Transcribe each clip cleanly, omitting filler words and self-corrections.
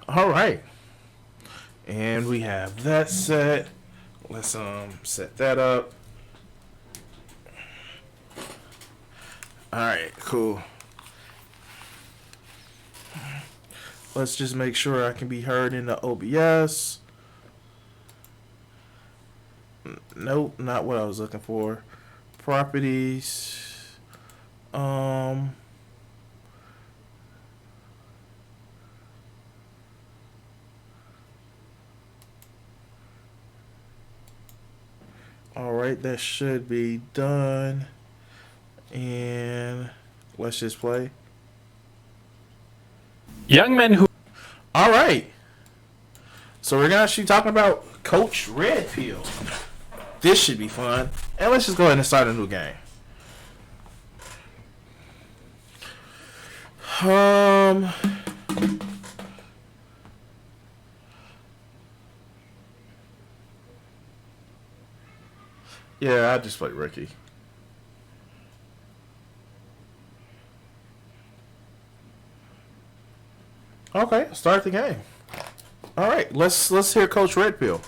All right. And we have that set. Let's set that up. All right, cool. Let's just make sure I can be heard in the OBS. Nope, not what I was looking for. Properties. Um All right, that should be done. And let's just play. Young men who... All right. So we're actually talking about Coach Red Pill. This should be fun. And let's just go ahead and start a new game. Yeah, I just played Ricky. Okay, start the game. All right, let's hear Coach Red Pill.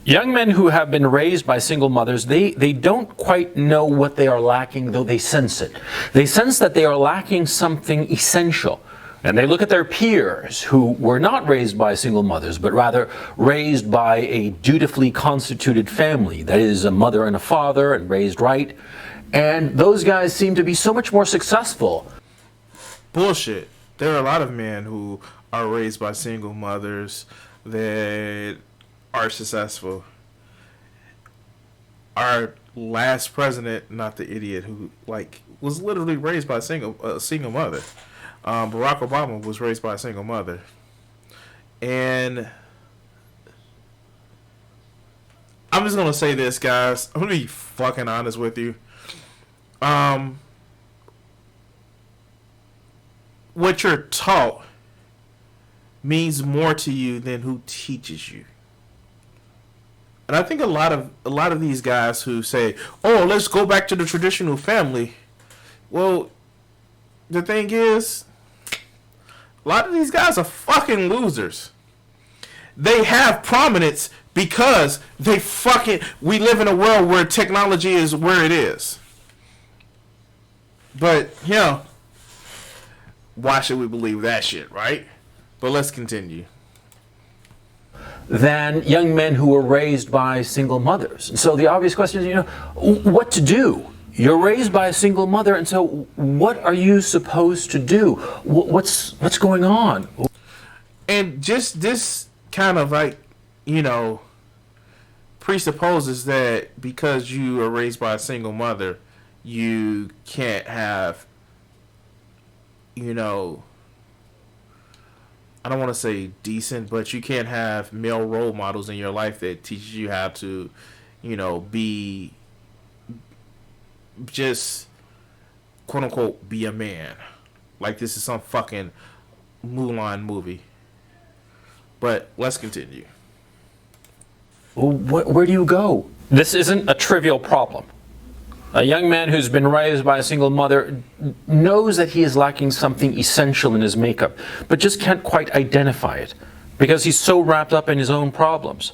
Young men who have been raised by single mothers, they don't quite know what they are lacking, though they sense it. They sense that they are lacking something essential. And they look at their peers who were not raised by single mothers, but rather raised by a dutifully constituted family. That is, a mother and a father, and raised right. And those guys seem to be so much more successful. Bullshit. There are a lot of men who are raised by single mothers that are successful. Our last president, not the idiot who was literally raised by a single mother. Barack Obama was raised by a single mother, and I'm just gonna say this, guys. I'm gonna be fucking honest with you. What you're taught means more to you than who teaches you. And I think a lot of these guys who say, "Oh, let's go back to the traditional family." Well, the thing is, a lot of these guys are fucking losers. They have prominence because we live in a world where technology is where it is. But, why should we believe that shit, right? But let's continue. Than young men who were raised by single mothers. And so the obvious question is, what to do? You're raised by a single mother, and so what are you supposed to do? What's going on? And just this kind of presupposes that because you are raised by a single mother, you can't have, I don't want to say decent, but you can't have male role models in your life that teaches you how to, be just quote unquote be a man. Like this is some fucking Mulan movie. But let's continue. Where do you go? This isn't a trivial problem. A young man who's been raised by a single mother knows that he is lacking something essential in his makeup, but just can't quite identify it because he's so wrapped up in his own problems.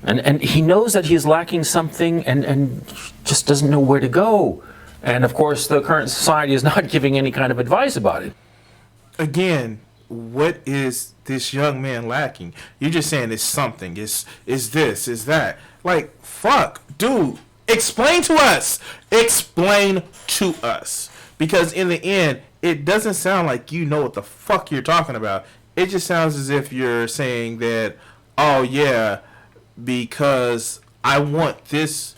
And he knows that he is lacking something and just doesn't know where to go. And of course, the current society is not giving any kind of advice about it. Again, what is this young man lacking? You're just saying it's something. Is this, is that. Like, fuck, dude. Explain to us. Explain to us. Because in the end, it doesn't sound like you know what the fuck you're talking about. It just sounds as if you're saying that, oh yeah, because I want this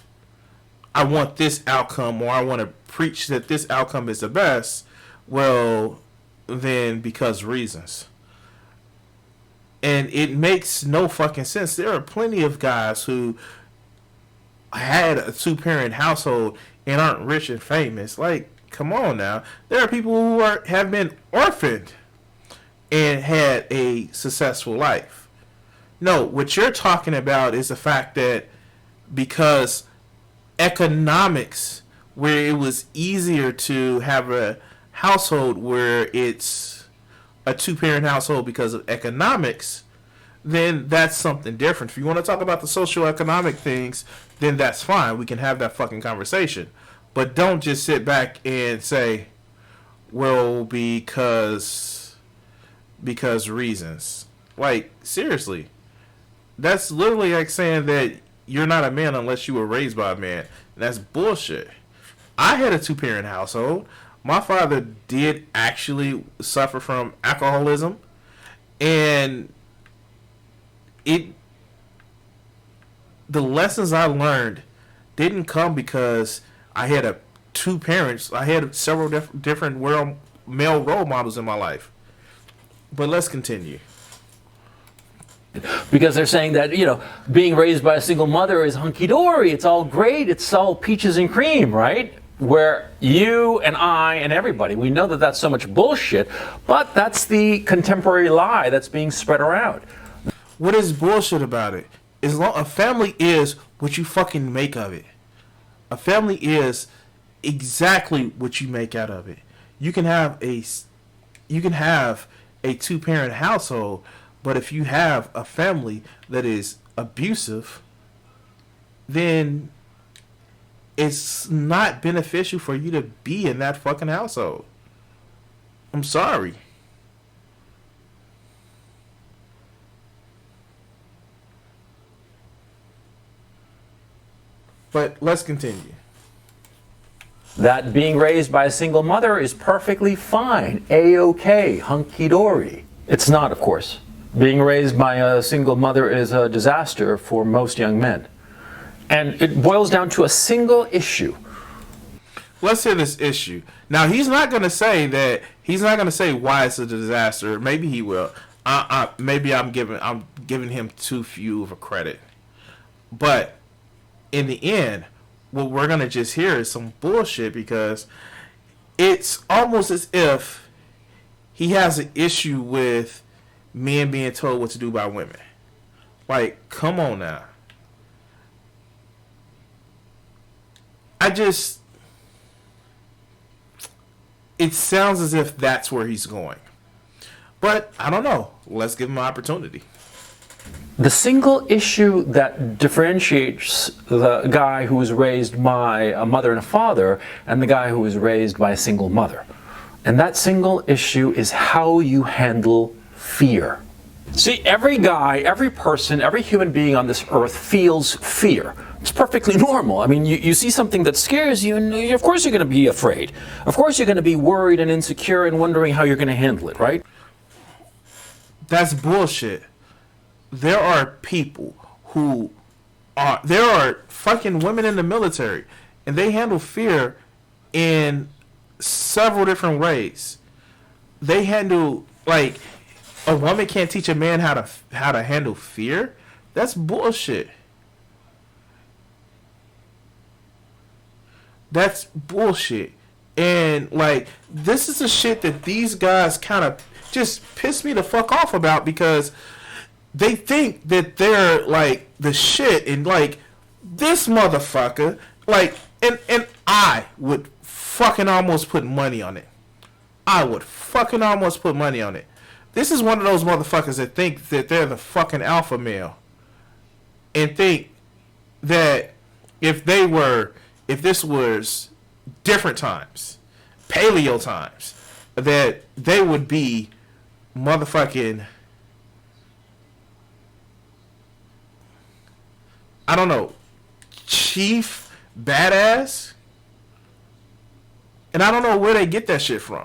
outcome, or I want to preach that this outcome is the best. Well, then because reasons. And it makes no fucking sense. There are plenty of guys who had a 2-parent household and aren't rich and famous. Like, come on now. There are people who have been orphaned and had a successful life. No, what you're talking about is the fact that because economics, where it was easier to have household where it's a two-parent household because of economics, then that's something different. If you want to talk about the socioeconomic things, then that's fine. We can have that fucking conversation. But don't just sit back and say, well, because reasons. Like, seriously. That's literally like saying that you're not a man unless you were raised by a man. And that's bullshit. I had a two-parent household. My father did actually suffer from alcoholism. And the lessons I learned didn't come because I had two parents. I had several different male role models in my life. But let's continue. Because they're saying that, being raised by a single mother is hunky-dory, it's all great, it's all peaches and cream, right? Where you and I and everybody, we know that that's so much bullshit, but that's the contemporary lie that's being spread around. What is bullshit about it? A family is what you fucking make of it. A family is exactly what you make out of it. You can have a two-parent household, but if you have a family that is abusive, then it's not beneficial for you to be in that fucking household. I'm sorry. But let's continue. That being raised by a single mother is perfectly fine, A-OK, hunky-dory. It's not, of course. Being raised by a single mother is a disaster for most young men. And it boils down to a single issue. Let's hear this issue. Now, he's not going to say why it's a disaster. Maybe he will. Maybe I'm giving him too few of a credit. But in the end, what we're going to just hear is some bullshit, because it's almost as if he has an issue with men being told what to do by women. Like, come on now. It sounds as if that's where he's going. But I don't know. Let's give him an opportunity. The single issue that differentiates the guy who was raised by a mother and a father and the guy who was raised by a single mother. And that single issue is how you handle fear. See, every guy, every person, every human being on this earth feels fear. It's perfectly normal. I mean, you see something that scares you, and of course you're going to be afraid. Of course you're going to be worried and insecure and wondering how you're going to handle it, right? That's bullshit. There are fucking women in the military, and they handle fear in several different ways. They handle, like, a woman can't teach a man how to handle fear. That's bullshit. That's bullshit. And, like, this is the shit that these guys kind of just piss me the fuck off about, because they think that they're, like, the shit, and, like, this motherfucker, like, and I would fucking almost put money on it. I would fucking almost put money on it. This is one of those motherfuckers that think that they're the fucking alpha male, and think that if this was different times, paleo times, that they would be motherfucking, I don't know, chief badass. And I don't know where they get that shit from.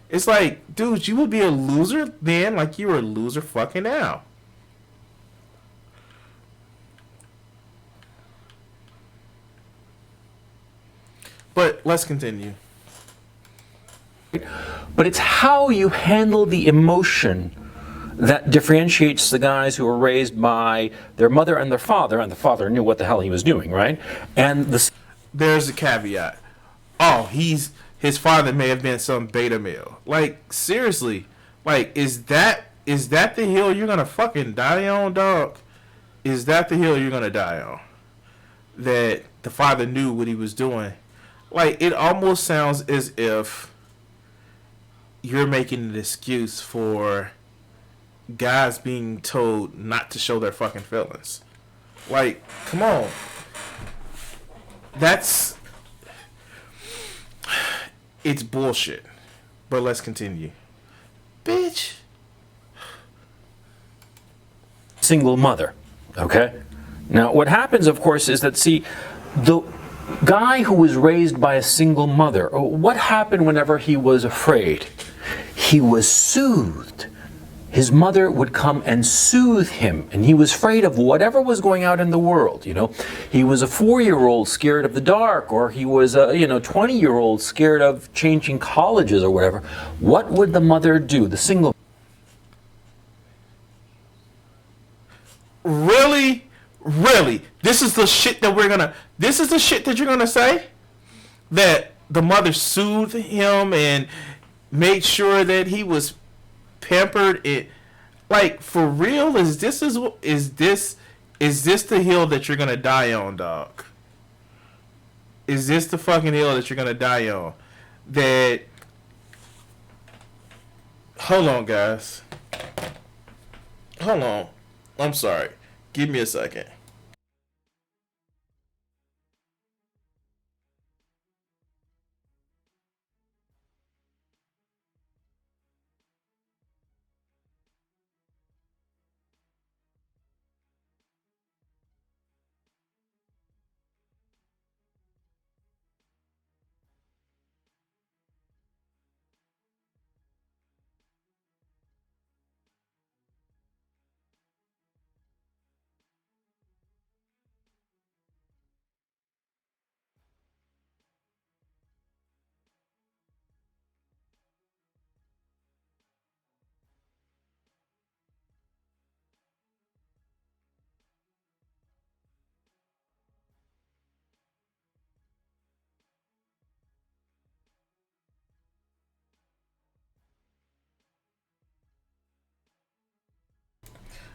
It's like, dude, you would be a loser then, like you were a loser fucking now. But let's continue. But it's how you handle the emotion that differentiates the guys who were raised by their mother and the father knew what the hell he was doing, right? And there's a caveat. Oh, his father may have been some beta male. Like, seriously, like, is that the hill you're gonna fucking die on, dog? Is that the hill you're gonna die on? That the father knew what he was doing? Like, it almost sounds as if you're making an excuse for guys being told not to show their fucking feelings. Like, come on. That's... It's bullshit. But let's continue. Bitch. Single mother. Okay? Now, what happens, of course, is that, see, the guy who was raised by a single mother, what happened whenever he was afraid? He was soothed. His mother would come and soothe him, and he was afraid of whatever was going out in the world. You know, he was a 4-year-old scared of the dark, or he was a 20-year-old scared of changing colleges or whatever. What would the mother do? The single. Really? Really? This is the shit that you're gonna say? That the mother soothed him and made sure that he was pampered? It, like, for real? Is this the hill that you're gonna die on, dog? Is this the fucking hill that you're gonna die on? That... Hold on, guys. Hold on. I'm sorry. Give me a second.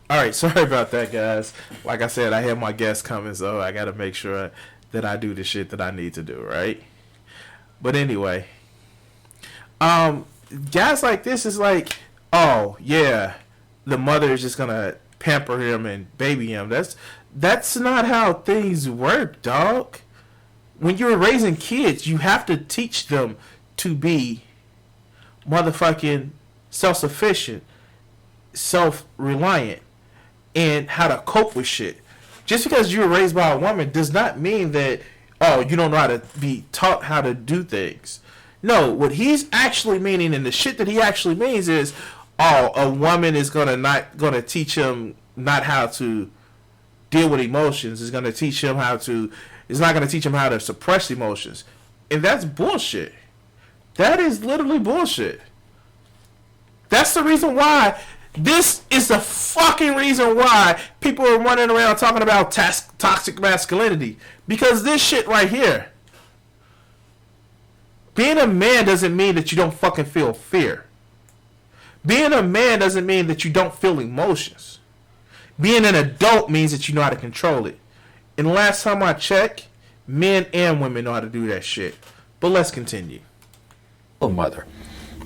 All right, sorry about that, guys. Like I said, I have my guests coming, so I got to make sure that I do the shit that I need to do, right? But anyway, guys like this is like, oh yeah, the mother is just gonna pamper him and baby him. That's not how things work, dog. When you're raising kids, you have to teach them to be motherfucking self-sufficient, self-reliant, and how to cope with shit. Just because you were raised by a woman does not mean that, oh, you don't know how to be taught how to do things. No, what he's actually meaning, and the shit that he actually means is, oh, a woman is not gonna teach him not how to deal with emotions. Is gonna teach him how to. It's not gonna teach him how to suppress emotions, and that's bullshit. That is literally bullshit. That's the reason why. This is the fucking reason why people are running around talking about toxic masculinity. Because this shit right here. Being a man doesn't mean that you don't fucking feel fear. Being a man doesn't mean that you don't feel emotions. Being an adult means that you know how to control it. And last time I checked, men and women know how to do that shit. But let's continue. Mother.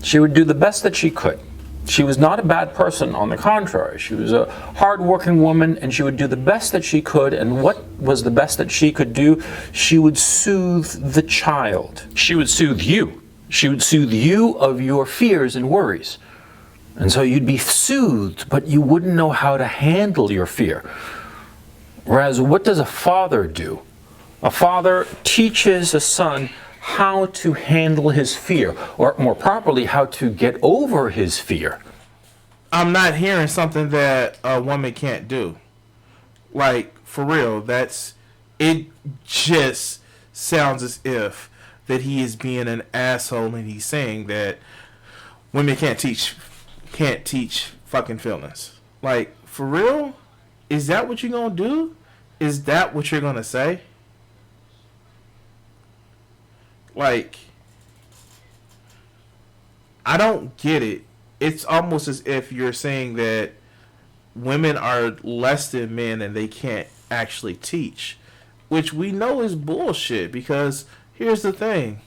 She would do the best that she could. She was not a bad person, on the contrary. She was a hard-working woman, and she would do the best that she could. And what was the best that she could do? She would soothe the child. She would soothe you. She would soothe you of your fears and worries. And so you'd be soothed, but you wouldn't know how to handle your fear. Whereas, what does a father do? A father teaches a son how to handle his fear, or more properly, how to get over his fear. I'm not hearing something that a woman can't do. Like, for real, it just sounds as if that he is being an asshole and he's saying that women can't teach fucking feelings. Like, for real? Is that what you're gonna do? Is that what you're gonna say? Like, I don't get it. It's almost as if you're saying that women are less than men and they can't actually teach, which we know is bullshit, because here's the thing.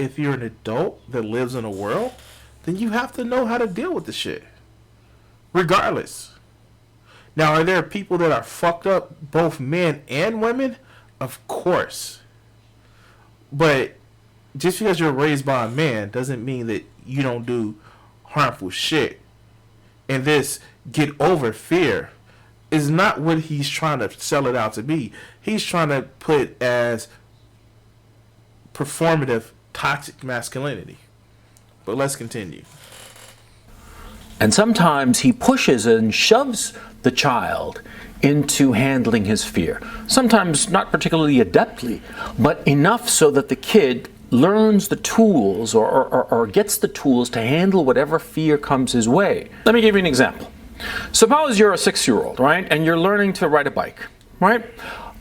if you're an adult that lives in a world, then you have to know how to deal with the shit. Regardless. Now, are there people that are fucked up, both men and women? Of course. But just because you're raised by a man doesn't mean that you don't do harmful shit. And this get over fear is not what he's trying to sell it out to be. He's trying to put as performative toxic masculinity. But let's continue. And sometimes he pushes and shoves the child into handling his fear. Sometimes not particularly adeptly, but enough so that the kid learns the tools or gets the tools to handle whatever fear comes his way. Let me give you an example. Suppose you're a 6-year-old, right? And you're learning to ride a bike, right?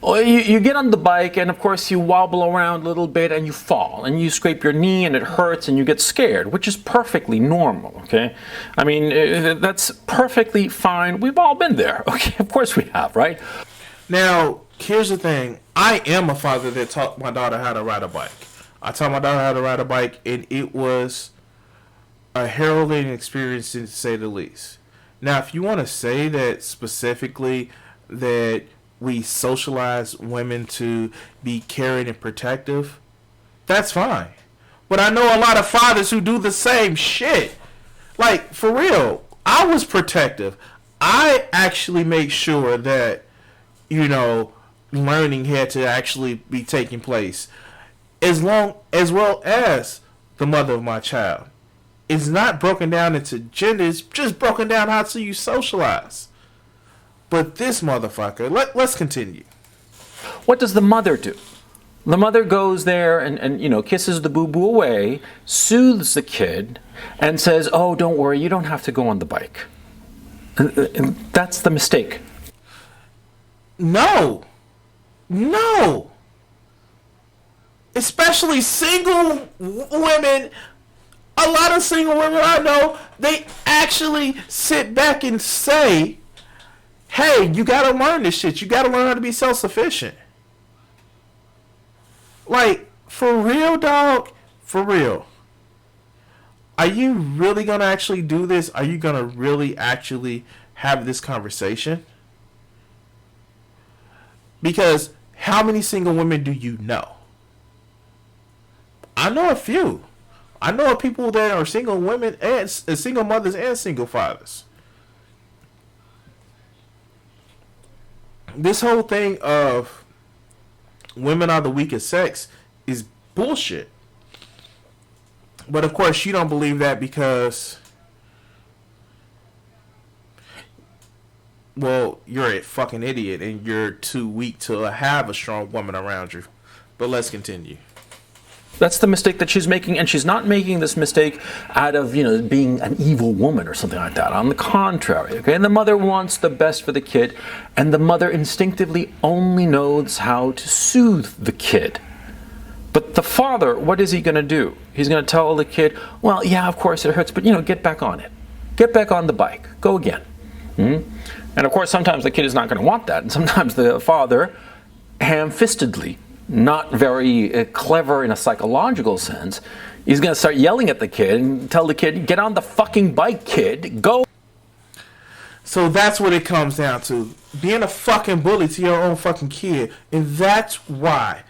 You get on the bike and of course you wobble around a little bit and you fall and you scrape your knee and it hurts and you get scared, which is perfectly normal, okay? I mean, that's perfectly fine. We've all been there, okay? Of course we have, right? Now, here's the thing. I am a father that taught my daughter how to ride a bike. I taught my daughter how to ride a bike and it was a harrowing experience to say the least. Now, if you want to say that specifically that we socialize women to be caring and protective, that's fine. But I know a lot of fathers who do the same shit. Like, for real, I was protective. I actually make sure that, learning had to actually be taking place. As well as the mother of my child. It's not broken down into gender, it's just broken down how to you socialize. But this motherfucker, let's continue. What does the mother do? The mother goes there and kisses the boo-boo away, soothes the kid, and says, oh, don't worry, you don't have to go on the bike. And that's the mistake. No. Especially single women. A lot of single women I know, they actually sit back and say, hey, you gotta learn this shit. You gotta learn how to be self-sufficient. Like, for real, dog? For real. Are you really gonna actually do this? Are you gonna really actually have this conversation? Because how many single women do you know? I know a few. I know of people that are single women and single mothers and single fathers. This whole thing of women are the weakest sex is bullshit. But of course you don't believe that because, well, you're a fucking idiot and you're too weak to have a strong woman around you. But let's continue. That's the mistake that she's making, and she's not making this mistake out of, being an evil woman or something like that. On the contrary, okay? And the mother wants the best for the kid, and the mother instinctively only knows how to soothe the kid. But the father, what is he going to do? He's going to tell the kid, well, yeah, of course it hurts, but, get back on it. Get back on the bike. Go again. And of course, sometimes the kid is not going to want that, and sometimes the father, ham-fistedly, not very clever in a psychological sense, he's going to start yelling at the kid and tell the kid, get on the fucking bike, kid, go. So that's what it comes down to. Being a fucking bully to your own fucking kid. And that's why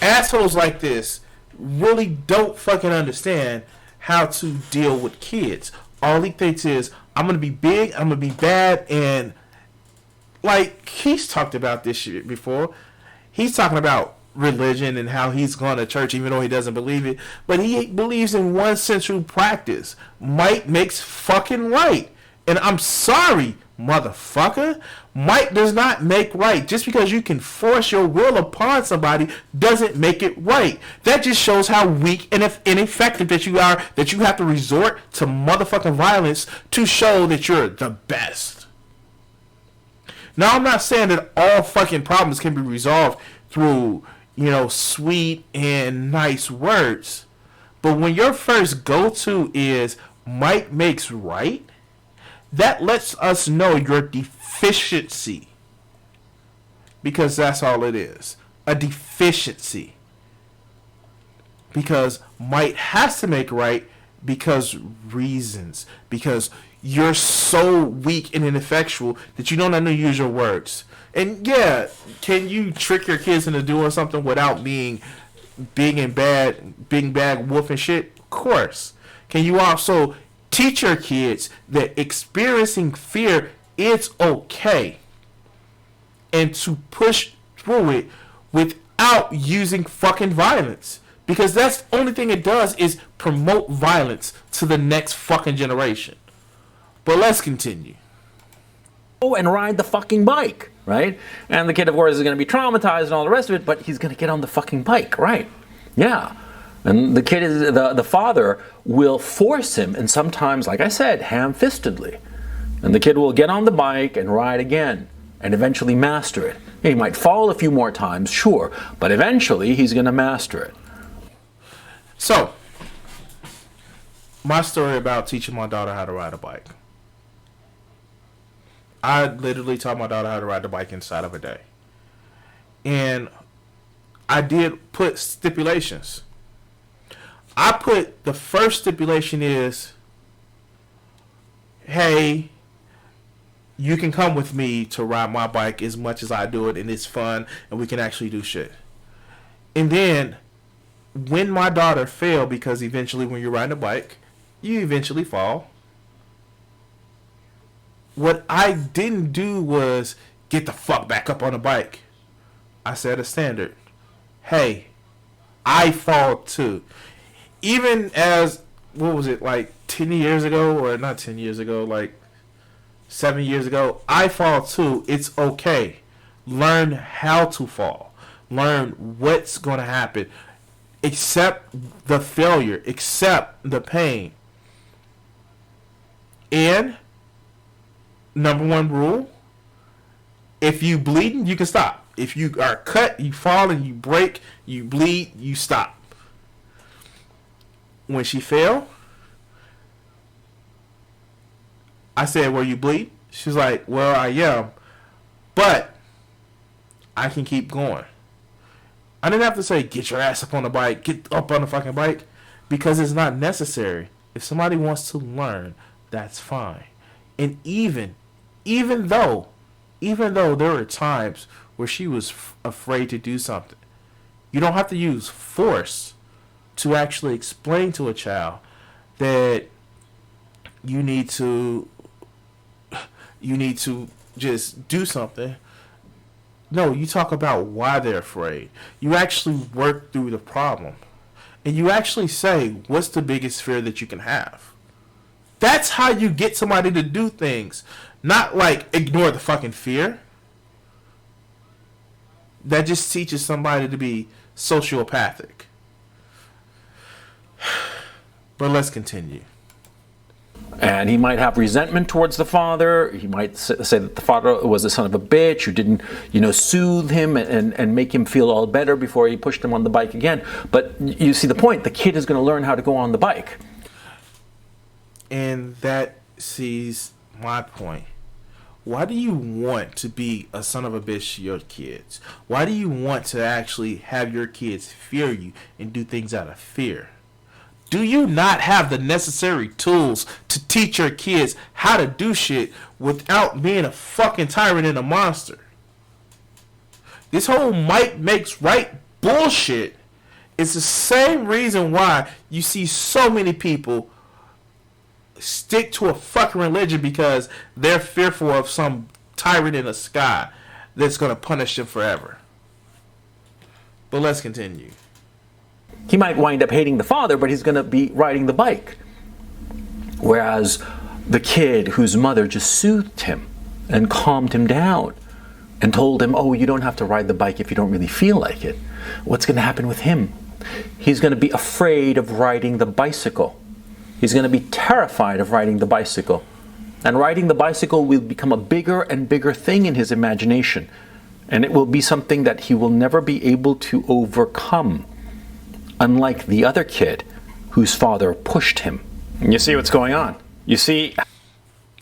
assholes like this really don't fucking understand how to deal with kids. All he thinks is, I'm going to be big, I'm going to be bad, and like, he's talked about this shit before. He's talking about religion and how he's gone to church even though he doesn't believe it, but he believes in one central practice: might makes fucking right. And I'm sorry, motherfucker, might does not make right. Just because you can force your will upon somebody doesn't make it right. That just shows how weak and ineffective that you are, that you have to resort to motherfucking violence to show that you're the best. Now, I'm not saying that all fucking problems can be resolved through, sweet and nice words. But when your first go-to is might makes right, that lets us know your deficiency. Because that's all it is. A deficiency. because might has to make right because reasons. Because you're so weak and ineffectual that you don't know how to use your words. And yeah, can you trick your kids into doing something without being bad wolf and shit? Of course. Can you also teach your kids that experiencing fear is okay and to push through it without using fucking violence? Because that's the only thing it does is promote violence to the next fucking generation. But let's continue. And ride the fucking bike, right? And the kid, of course, is going to be traumatized and all the rest of it, but he's going to get on the fucking bike, right? Yeah. And the kid is, the father will force him, and sometimes, like I said, ham-fistedly. And the kid will get on the bike and ride again, and eventually master it. He might fall a few more times, sure, but eventually he's going to master it. So, my story about teaching my daughter how to ride a bike. I literally taught my daughter how to ride the bike inside of a day. And I did put stipulations. I put the first stipulation is, hey, you can come with me to ride my bike as much as I do it, and it's fun, and we can actually do shit. And then, when my daughter failed, because eventually when you're riding a bike, you eventually fall. What I didn't do was get the fuck back up on the bike. I set a standard. Hey, I fall too. Even as, what was it, like 10 years ago, or not 10 years ago, like 7 years ago, I fall too. It's okay. Learn how to fall. Learn what's going to happen. Accept the failure. Accept the pain. And number one rule, if you bleeding, you can stop. If you are cut, you fall and you break, you bleed, you stop. When she fell, I said, "Were you bleed?" She's like, "Well, I am, but I can keep going." I didn't have to say, "Get your ass up on the bike, get up on the fucking bike," because it's not necessary. If somebody wants to learn, that's fine. And even though there were times where she was afraid to do something, you don't have to use force to actually explain to a child that you need to just do something. No, you talk about why they're afraid. You actually work through the problem. And you actually say, what's the biggest fear that you can have? That's how you get somebody to do things. Not like ignore the fucking fear. That just teaches somebody to be sociopathic. But let's continue. And he might have resentment towards the father. He might say that the father was a son of a bitch who didn't, soothe him and make him feel all better before he pushed him on the bike again. But you see the point. The kid is going to learn how to go on the bike. And that sees my point. Why do you want to be a son of a bitch to your kids? Why do you want to actually have your kids fear you and do things out of fear? Do you not have the necessary tools to teach your kids how to do shit without being a fucking tyrant and a monster? This whole might makes right bullshit is the same reason why you see so many people stick to a fucking religion, because they're fearful of some tyrant in the sky that's going to punish them forever. But let's continue. He might wind up hating the father, but he's going to be riding the bike. Whereas the kid whose mother just soothed him and calmed him down and told him, oh, you don't have to ride the bike if you don't really feel like it. What's going to happen with him? He's going to be afraid of riding the bicycle. He's going to be terrified of riding the bicycle. And riding the bicycle will become a bigger and bigger thing in his imagination. And it will be something that he will never be able to overcome. Unlike the other kid whose father pushed him. And you see what's going on. You see...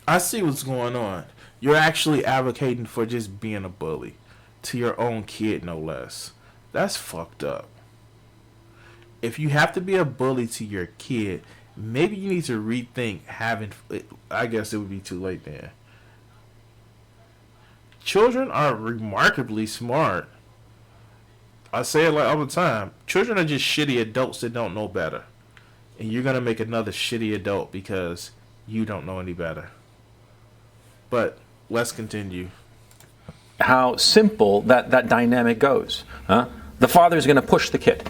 I see what's going on. You're actually advocating for just being a bully. To your own kid, no less. That's fucked up. if you have to be a bully to your kid, maybe you need to rethink having. I guess it would be too late then. Children are remarkably smart. I say it like all the time. Children are just shitty adults that don't know better. And you're gonna make another shitty adult because you don't know any better. But let's continue. How simple that dynamic goes. Huh? The father's going to push the kid.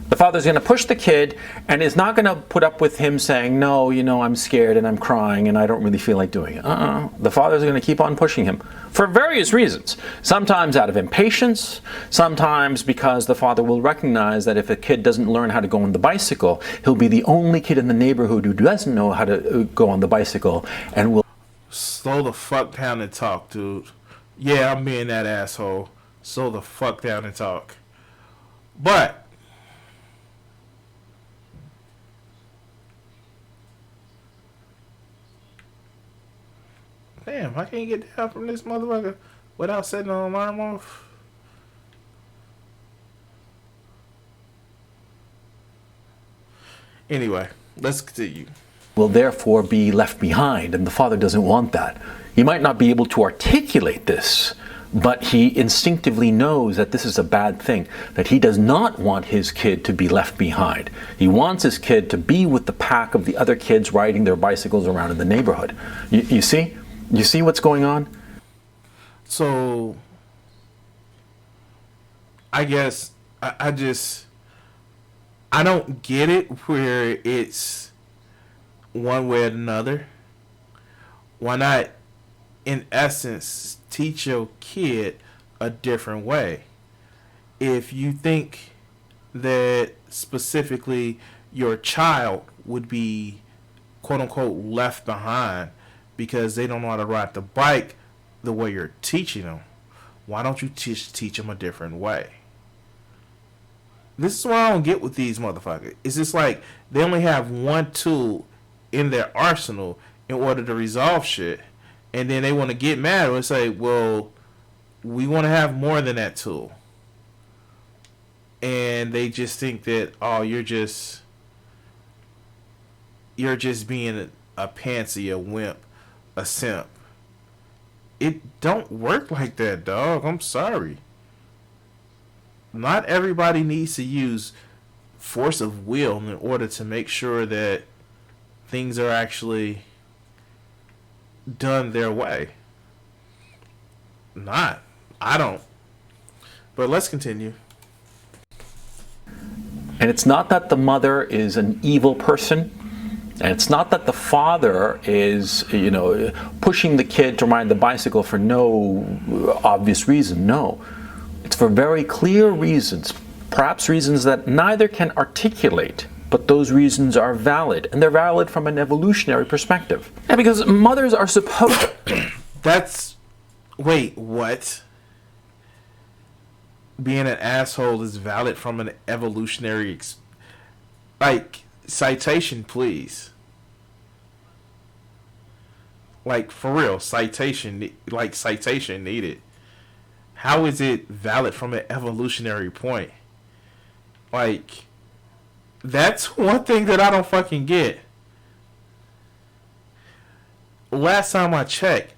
The father's going to push the kid and is not going to put up with him saying, no, I'm scared and I'm crying and I don't really feel like doing it. The father's going to keep on pushing him for various reasons. Sometimes out of impatience, sometimes because the father will recognize that if a kid doesn't learn how to go on the bicycle, he'll be the only kid in the neighborhood who doesn't know how to go on the bicycle and will... Slow the fuck down and talk, dude. Yeah, I'm being that asshole. Slow the fuck down and talk. But damn, I can't get down from this motherfucker without setting an alarm off. Anyway, let's continue. Will therefore be left behind, and the father doesn't want that. He might not be able to articulate this, but he instinctively knows that this is a bad thing, that he does not want his kid to be left behind. He wants his kid to be with the pack of the other kids riding their bicycles around in the neighborhood. You see? You see what's going on? So, I guess, I don't get it where it's one way or another. Why not, in essence, teach your kid a different way? If you think that specifically your child would be quote unquote left behind because they don't know how to ride the bike the way you're teaching them, why don't you teach them a different way? This is what I don't get with these motherfuckers. It's just like they only have one tool in their arsenal in order to resolve shit, and then they want to get mad and say, well, we want to have more than that tool. And they just think that, oh, you're just being a pansy, a wimp, a simp. It don't work like that, dog. I'm sorry. Not everybody needs to use force of will in order to make sure that things are actually done their way. I don't. But let's continue. And it's not that the mother is an evil person. And it's not that the father is, pushing the kid to ride the bicycle for no obvious reason. No. It's for very clear reasons, perhaps reasons that neither can articulate, but those reasons are valid, and they're valid from an evolutionary perspective. Yeah, because mothers are supposed Wait, what? Being an asshole is valid from an evolutionary citation, please. Like, for real, citation needed. How is it valid from an evolutionary point? Like, that's one thing that I don't fucking get. Last time I checked,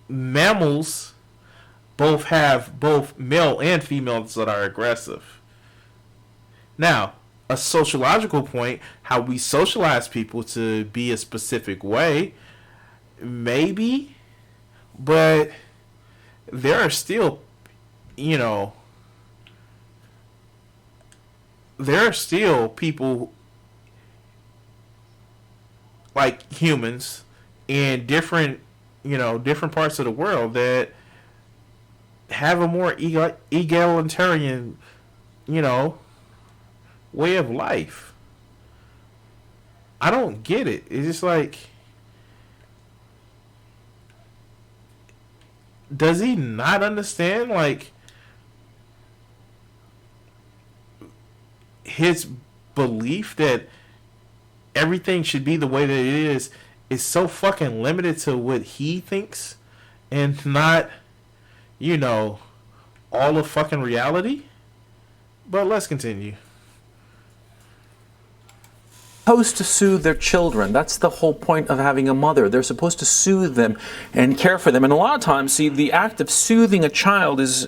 mammals have both male and females that are aggressive. Now, a sociological point, how we socialize people to be a specific way, maybe, but there are still, people like humans in different parts of the world that have a more egalitarian, way of life. I don't get it. It's just like, does he not understand, like, his belief that everything should be the way that it is so fucking limited to what he thinks and not, all of fucking reality? But let's continue. supposed to soothe their children. That's the whole point of having a mother. They're supposed to soothe them and care for them. And a lot of times, see, the act of soothing a child is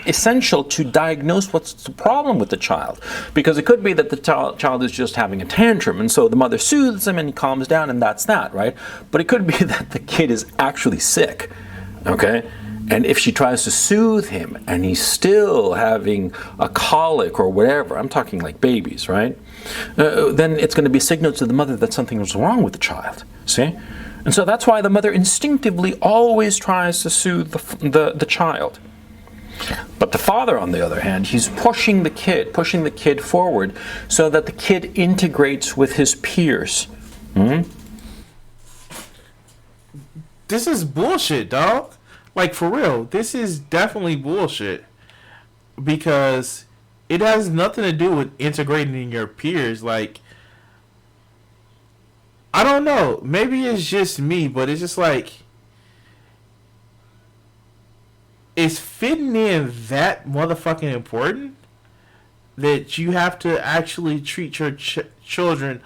essential to diagnose what's the problem with the child. Because it could be that the child is just having a tantrum, and so the mother soothes him and he calms down, and that's that, right? But it could be that the kid is actually sick, okay? And if she tries to soothe him and he's still having a colic or whatever, I'm talking like babies, right? Then it's going to be a signal to the mother that something is wrong with the child, see? And so that's why the mother instinctively always tries to soothe the child. But the father, on the other hand, he's pushing the kid forward so that the kid integrates with his peers. This is bullshit, dog. Like, for real, this is definitely bullshit. Because it has nothing to do with integrating in your peers. Like, I don't know. Maybe it's just me, but it's just like, is fitting in that motherfucking important? That you have to actually treat your children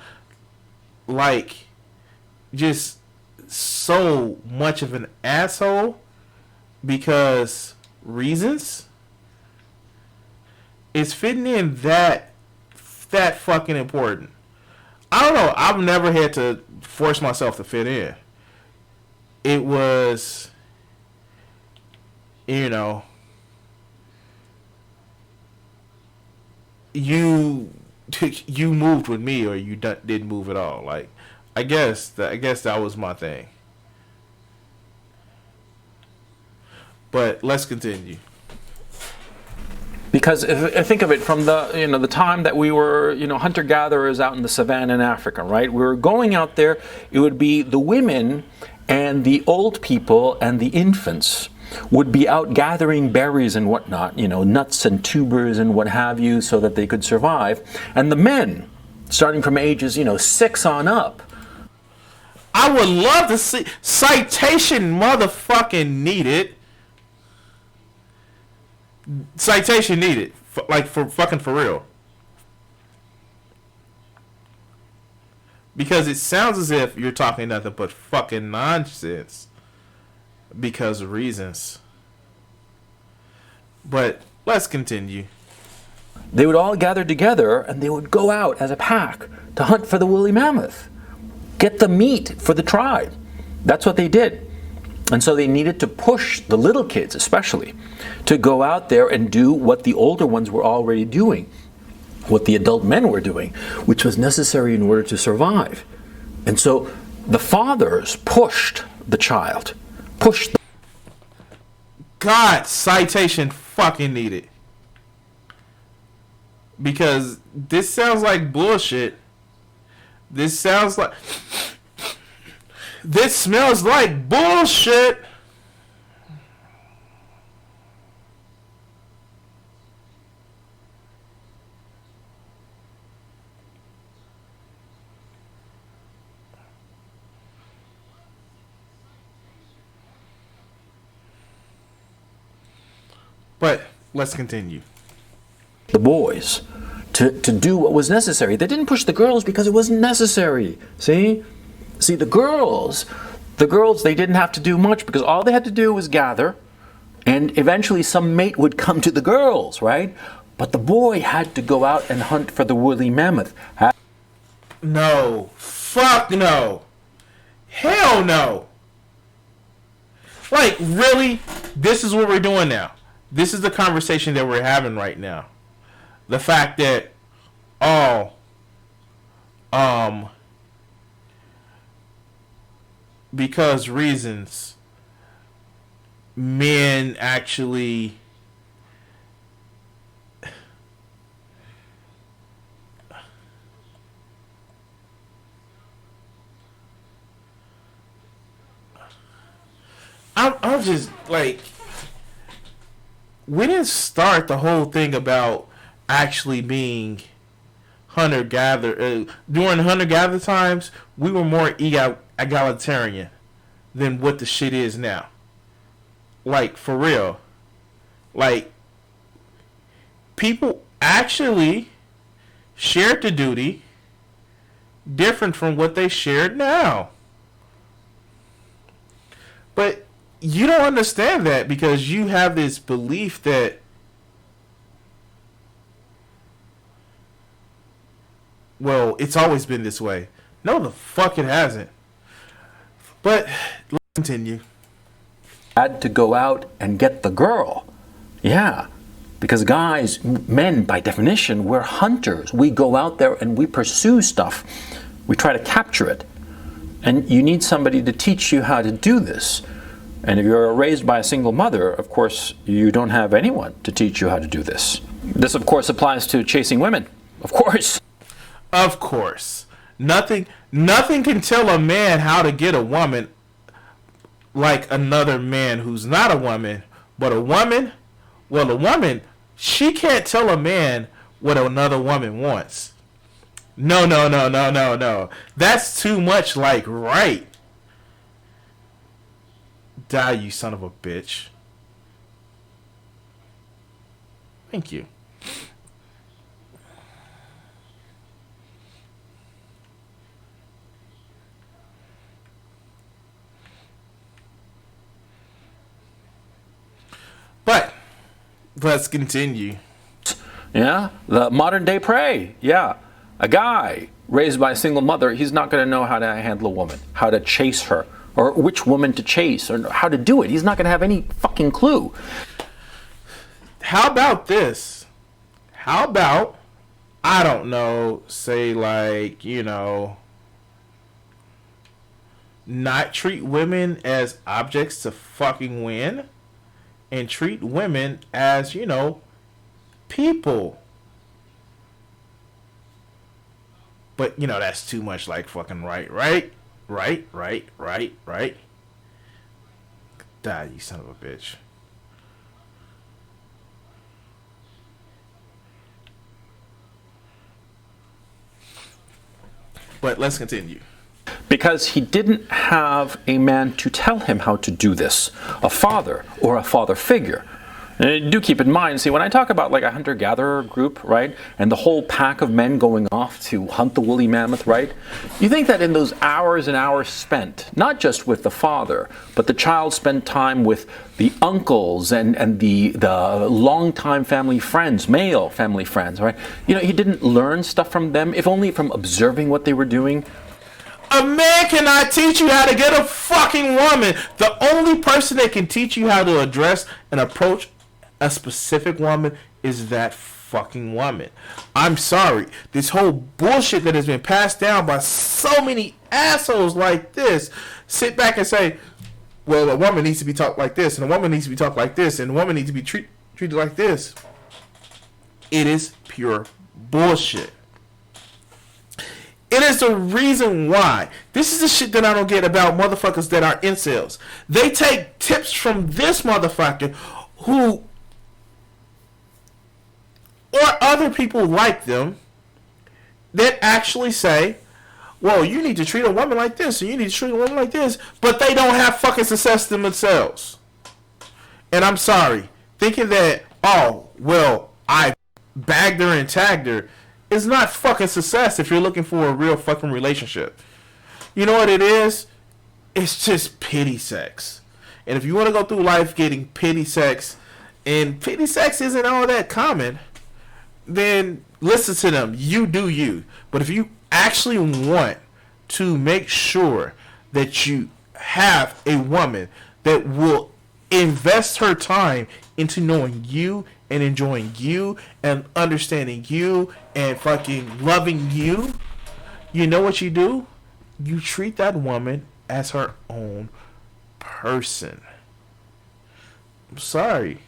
like just so much of an asshole? Because reasons? Is fitting in that fucking important? I don't know. I've never had to force myself to fit in. It was, you know, you moved with me, or you didn't move at all. Like, I guess that was my thing. But let's continue. Because if think of it from the time that we were hunter-gatherers out in the savannah in Africa, right? We were going out there. It would be the women and the old people and the infants would be out gathering berries and whatnot, nuts and tubers and what have you, so that they could survive. And the men, starting from ages 6 on up. I would love to see citation motherfucking needed. Citation needed, for real. Because it sounds as if you're talking nothing but fucking nonsense because of reasons. But let's continue. They would all gather together and they would go out as a pack to hunt for the woolly mammoth. Get the meat for the tribe. That's what they did. And so they needed to push the little kids, especially, to go out there and do what the older ones were already doing, what the adult men were doing, which was necessary in order to survive. And so the fathers pushed the child, God, citation fucking needed. Because this sounds like bullshit. This smells like bullshit. But let's continue. The boys to do what was necessary. They didn't push the girls because it wasn't necessary. See, the girls, they didn't have to do much because all they had to do was gather, and eventually some mate would come to the girls, right? But the boy had to go out and hunt for the woolly mammoth. No. Fuck no. Hell no. Like, really? This is what we're doing now. This is the conversation that we're having right now. The fact that, because reasons, men actually I'm just like, we didn't start the whole thing about actually being hunter-gatherer. During hunter-gatherer times, we were more egalitarian than what the shit is now. Like, for real. Like, people actually shared the duty different from what they shared now. But you don't understand that because you have this belief that, well, it's always been this way. No, the fuck it hasn't. But let's continue. Had to go out and get the girl. Yeah. Because guys, men, by definition, we're hunters. We go out there and we pursue stuff. We try to capture it. And you need somebody to teach you how to do this. And if you're raised by a single mother, of course, you don't have anyone to teach you how to do this. This, of course, applies to chasing women. Of course. Of course. Nothing can tell a man how to get a woman like another man who's not a woman. But a woman, well, a woman, she can't tell a man what another woman wants. No. That's too much like right. Die, you son of a bitch. Thank you. But let's continue. Yeah, the modern day prey. Yeah, a guy raised by a single mother, he's not going to know how to handle a woman, how to chase her, or which woman to chase, or how to do it. He's not going to have any fucking clue. How about this? How about, I don't know, say like, not treat women as objects to fucking win, and treat women as, people. But, that's too much like fucking right. Die, you son of a bitch. But let's continue. Because he didn't have a man to tell him how to do this, a father or a father figure. And do keep in mind, see, when I talk about like a hunter-gatherer group, right, and the whole pack of men going off to hunt the woolly mammoth, right, you think that in those hours and hours spent, not just with the father, but the child spent time with the uncles and the longtime family friends, male family friends, right? He didn't learn stuff from them, if only from observing what they were doing. A man cannot teach you how to get a fucking woman. The only person that can teach you how to address and approach a specific woman is that fucking woman. I'm sorry. This whole bullshit that has been passed down by so many assholes like this, sit back and say, well, a woman needs to be taught like this, and a woman needs to be taught like this, and a woman needs to be treated like this. It is pure bullshit. It is the reason why. This is the shit that I don't get about motherfuckers that are incels. They take tips from this motherfucker who, or other people like them, that actually say, well, you need to treat a woman like this, and you need to treat a woman like this, but they don't have fucking success themselves. And I'm sorry, thinking that, oh, well, I bagged her and tagged her, is not fucking success if you're looking for a real fucking relationship. You know what it is? It's just pity sex. And if you want to go through life getting pity sex, and pity sex isn't all that common, then listen to them. You do you. But if you actually want to make sure that you have a woman that will invest her time into knowing you and enjoying you and understanding you and fucking loving you, you know what you do? You treat that woman as her own person. I'm sorry.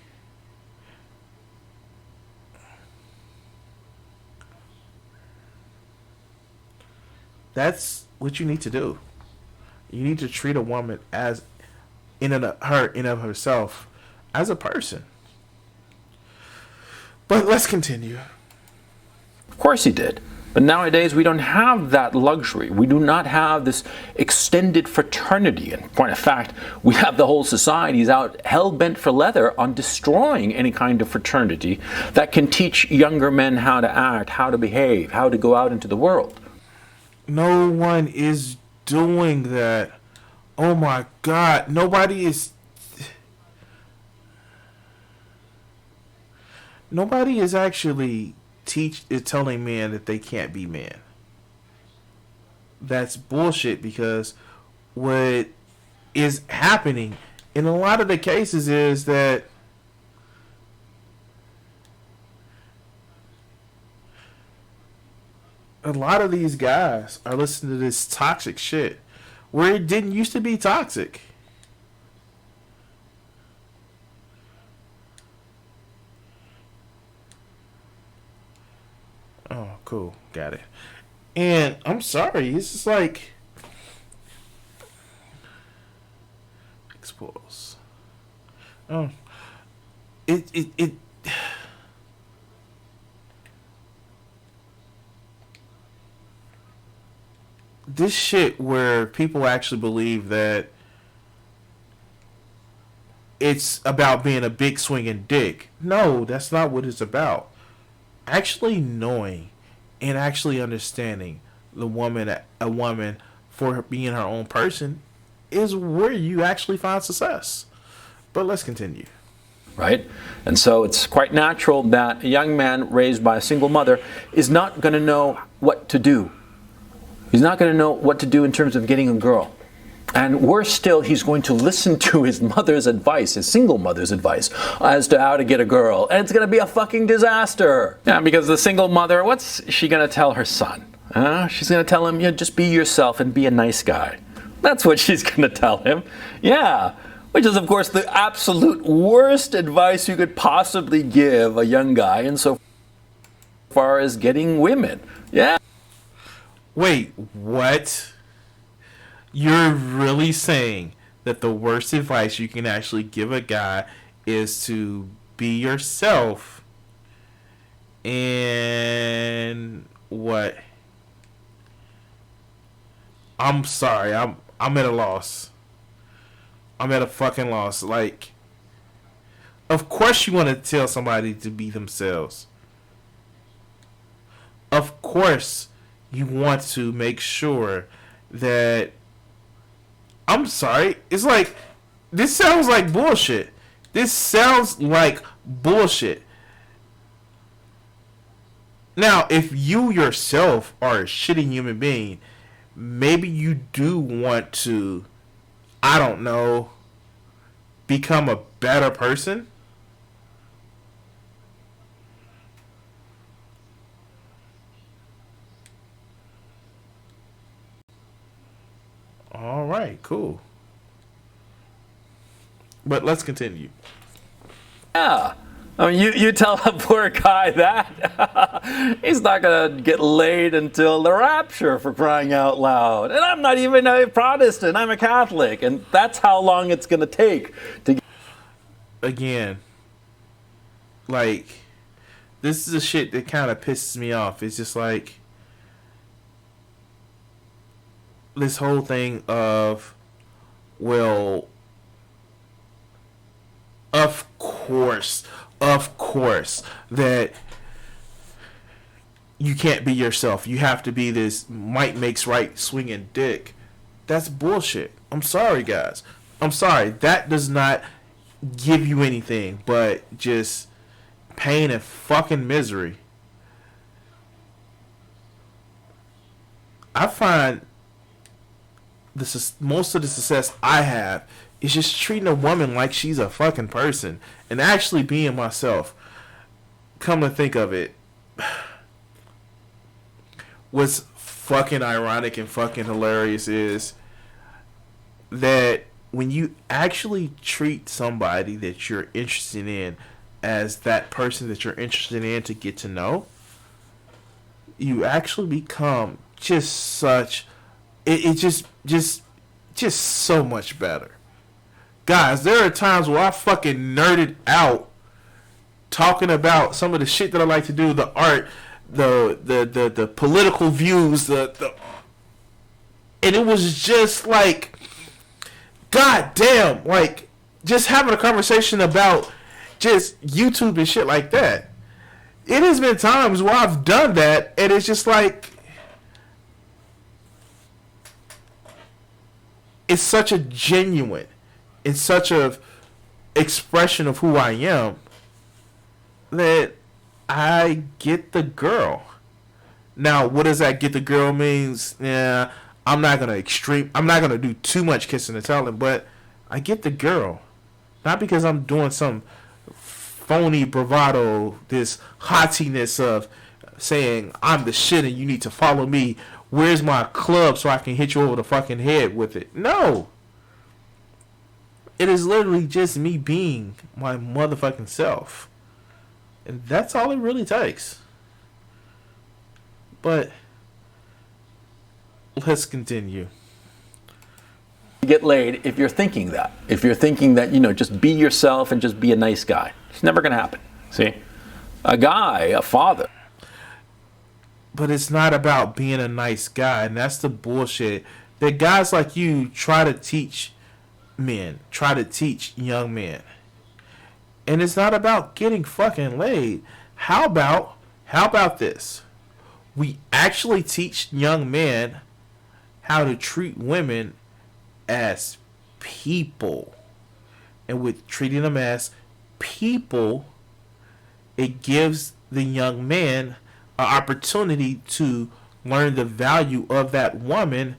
That's what you need to do. You need to treat a woman as in and of herself as a person. But let's continue. Of course he did. But nowadays we don't have that luxury. We do not have this extended fraternity. In point of fact, we have the whole society's out hell-bent for leather on destroying any kind of fraternity that can teach younger men how to act, how to behave, how to go out into the world. No one is doing that. Oh my God. Nobody is actually telling men that they can't be men. That's bullshit, because what is happening in a lot of the cases is that a lot of these guys are listening to this toxic shit where it didn't used to be toxic. Oh, cool. Got it. And I'm sorry, it's just like expose. Oh, it. This shit where people actually believe that it's about being a big swinging dick. No, that's not what it's about. Actually knowing and actually understanding a woman for being her own person is where you actually find success. But let's continue. Right? And so it's quite natural that a young man raised by a single mother is not going to know what to do. He's not going to know what to do in terms of getting a girl. And worse still, he's going to listen to his mother's advice, his single mother's advice, as to how to get a girl. And it's going to be a fucking disaster. Yeah, because the single mother, what's she going to tell her son? She's going to tell him, yeah, just be yourself and be a nice guy. That's what she's going to tell him. Yeah, which is, of course, the absolute worst advice you could possibly give a young guy in so far as getting women. Yeah. Wait, what? You're really saying that the worst advice you can actually give a guy is to be yourself and what? I'm sorry. I'm at a loss. I'm at a fucking loss. Like, of course you want to tell somebody to be themselves. Of course you want to make sure that, I'm sorry, it's like, this sounds like bullshit. This sounds like bullshit. Now, if you yourself are a shitty human being, maybe you do want to, I don't know, become a better person. All right, cool. But let's continue. Yeah. I mean, you tell a poor guy that. He's not going to get laid until the rapture, for crying out loud. And I'm not even a Protestant. I'm a Catholic. And that's how long it's going to take to get. Again, like, this is the shit that kind of pisses me off. It's just like, this whole thing of, well, of course that you can't be yourself. You have to be this might makes right swinging dick. That's bullshit. I'm sorry, guys. I'm sorry. That does not give you anything but just pain and fucking misery. I find most of the success I have is just treating a woman like she's a fucking person and actually being myself. Come to think of it, what's fucking ironic and fucking hilarious is that when you actually treat somebody that you're interested in as that person that you're interested in to get to know, you actually become just such just so much better. Guys, there are times where I fucking nerded out talking about some of the shit that I like to do, the art, the political views, the and it was just like, god damn, like just having a conversation about just YouTube and shit like that. It has been times where I've done that and it's just like, it's such a genuine, it's such a expression of who I am that I get the girl. Now, what does that get the girl means? Yeah, I'm not gonna do too much kissing and telling, but I get the girl. Not because I'm doing some phony bravado, this haughtiness of saying I'm the shit and you need to follow me. Where's my club so I can hit you over the fucking head with it? No. It is literally just me being my motherfucking self. And that's all it really takes. But let's continue. Get laid if you're thinking that. If you're thinking that, just be yourself and just be a nice guy. It's never going to happen. See? A guy, a father. But it's not about being a nice guy, and that's the bullshit that guys like you try to teach men, try to teach young men. And it's not about getting fucking laid. How about this? We actually teach young men how to treat women as people. And with treating them as people, it gives the young man an opportunity to learn the value of that woman,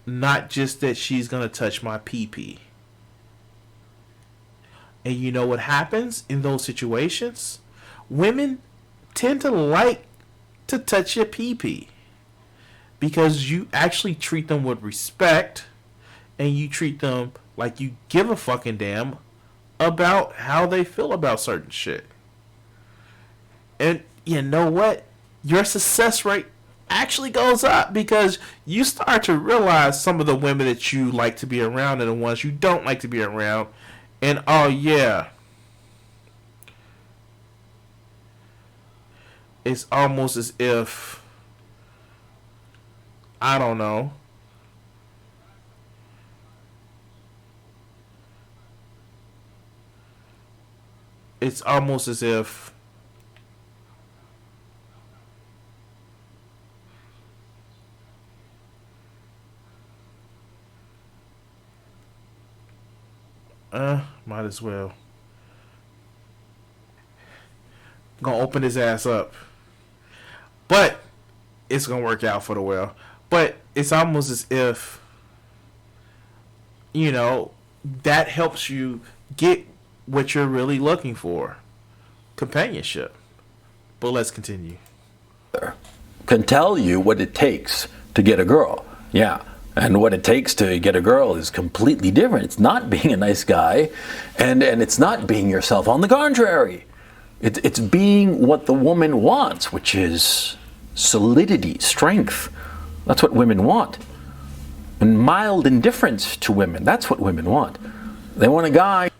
not just that she's going to touch my pee-pee. And you know what happens in those situations? Women tend to like to touch your pee-pee because you actually treat them with respect and you treat them like you give a fucking damn about how they feel about certain shit. And you know what? Your success rate actually goes up because you start to realize some of the women that you like to be around and the ones you don't like to be around. And oh yeah, it's almost as if, I don't know, it's almost as if might as well. Gonna open his ass up. But it's gonna work out for the well. But it's almost as if, that helps you get what you're really looking for. Companionship. But let's continue. Can tell you what it takes to get a girl. Yeah. And what it takes to get a girl is completely different. It's not being a nice guy, and it's not being yourself. On the contrary, it's being what the woman wants, which is solidity, strength. That's what women want. And mild indifference to women. That's what women want. They want a guy.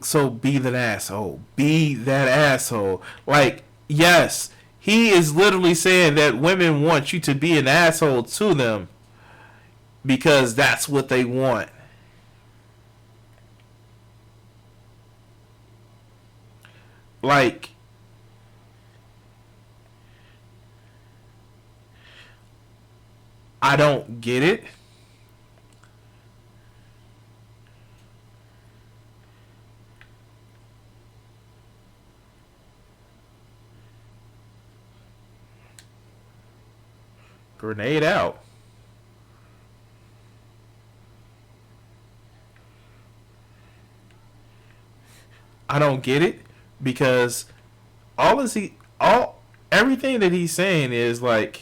So be that asshole. Be that asshole. Like, yes. He is literally saying that women want you to be an asshole to them because that's what they want. Like, I don't get it. Grenade out. I don't get it because everything that he's saying is like,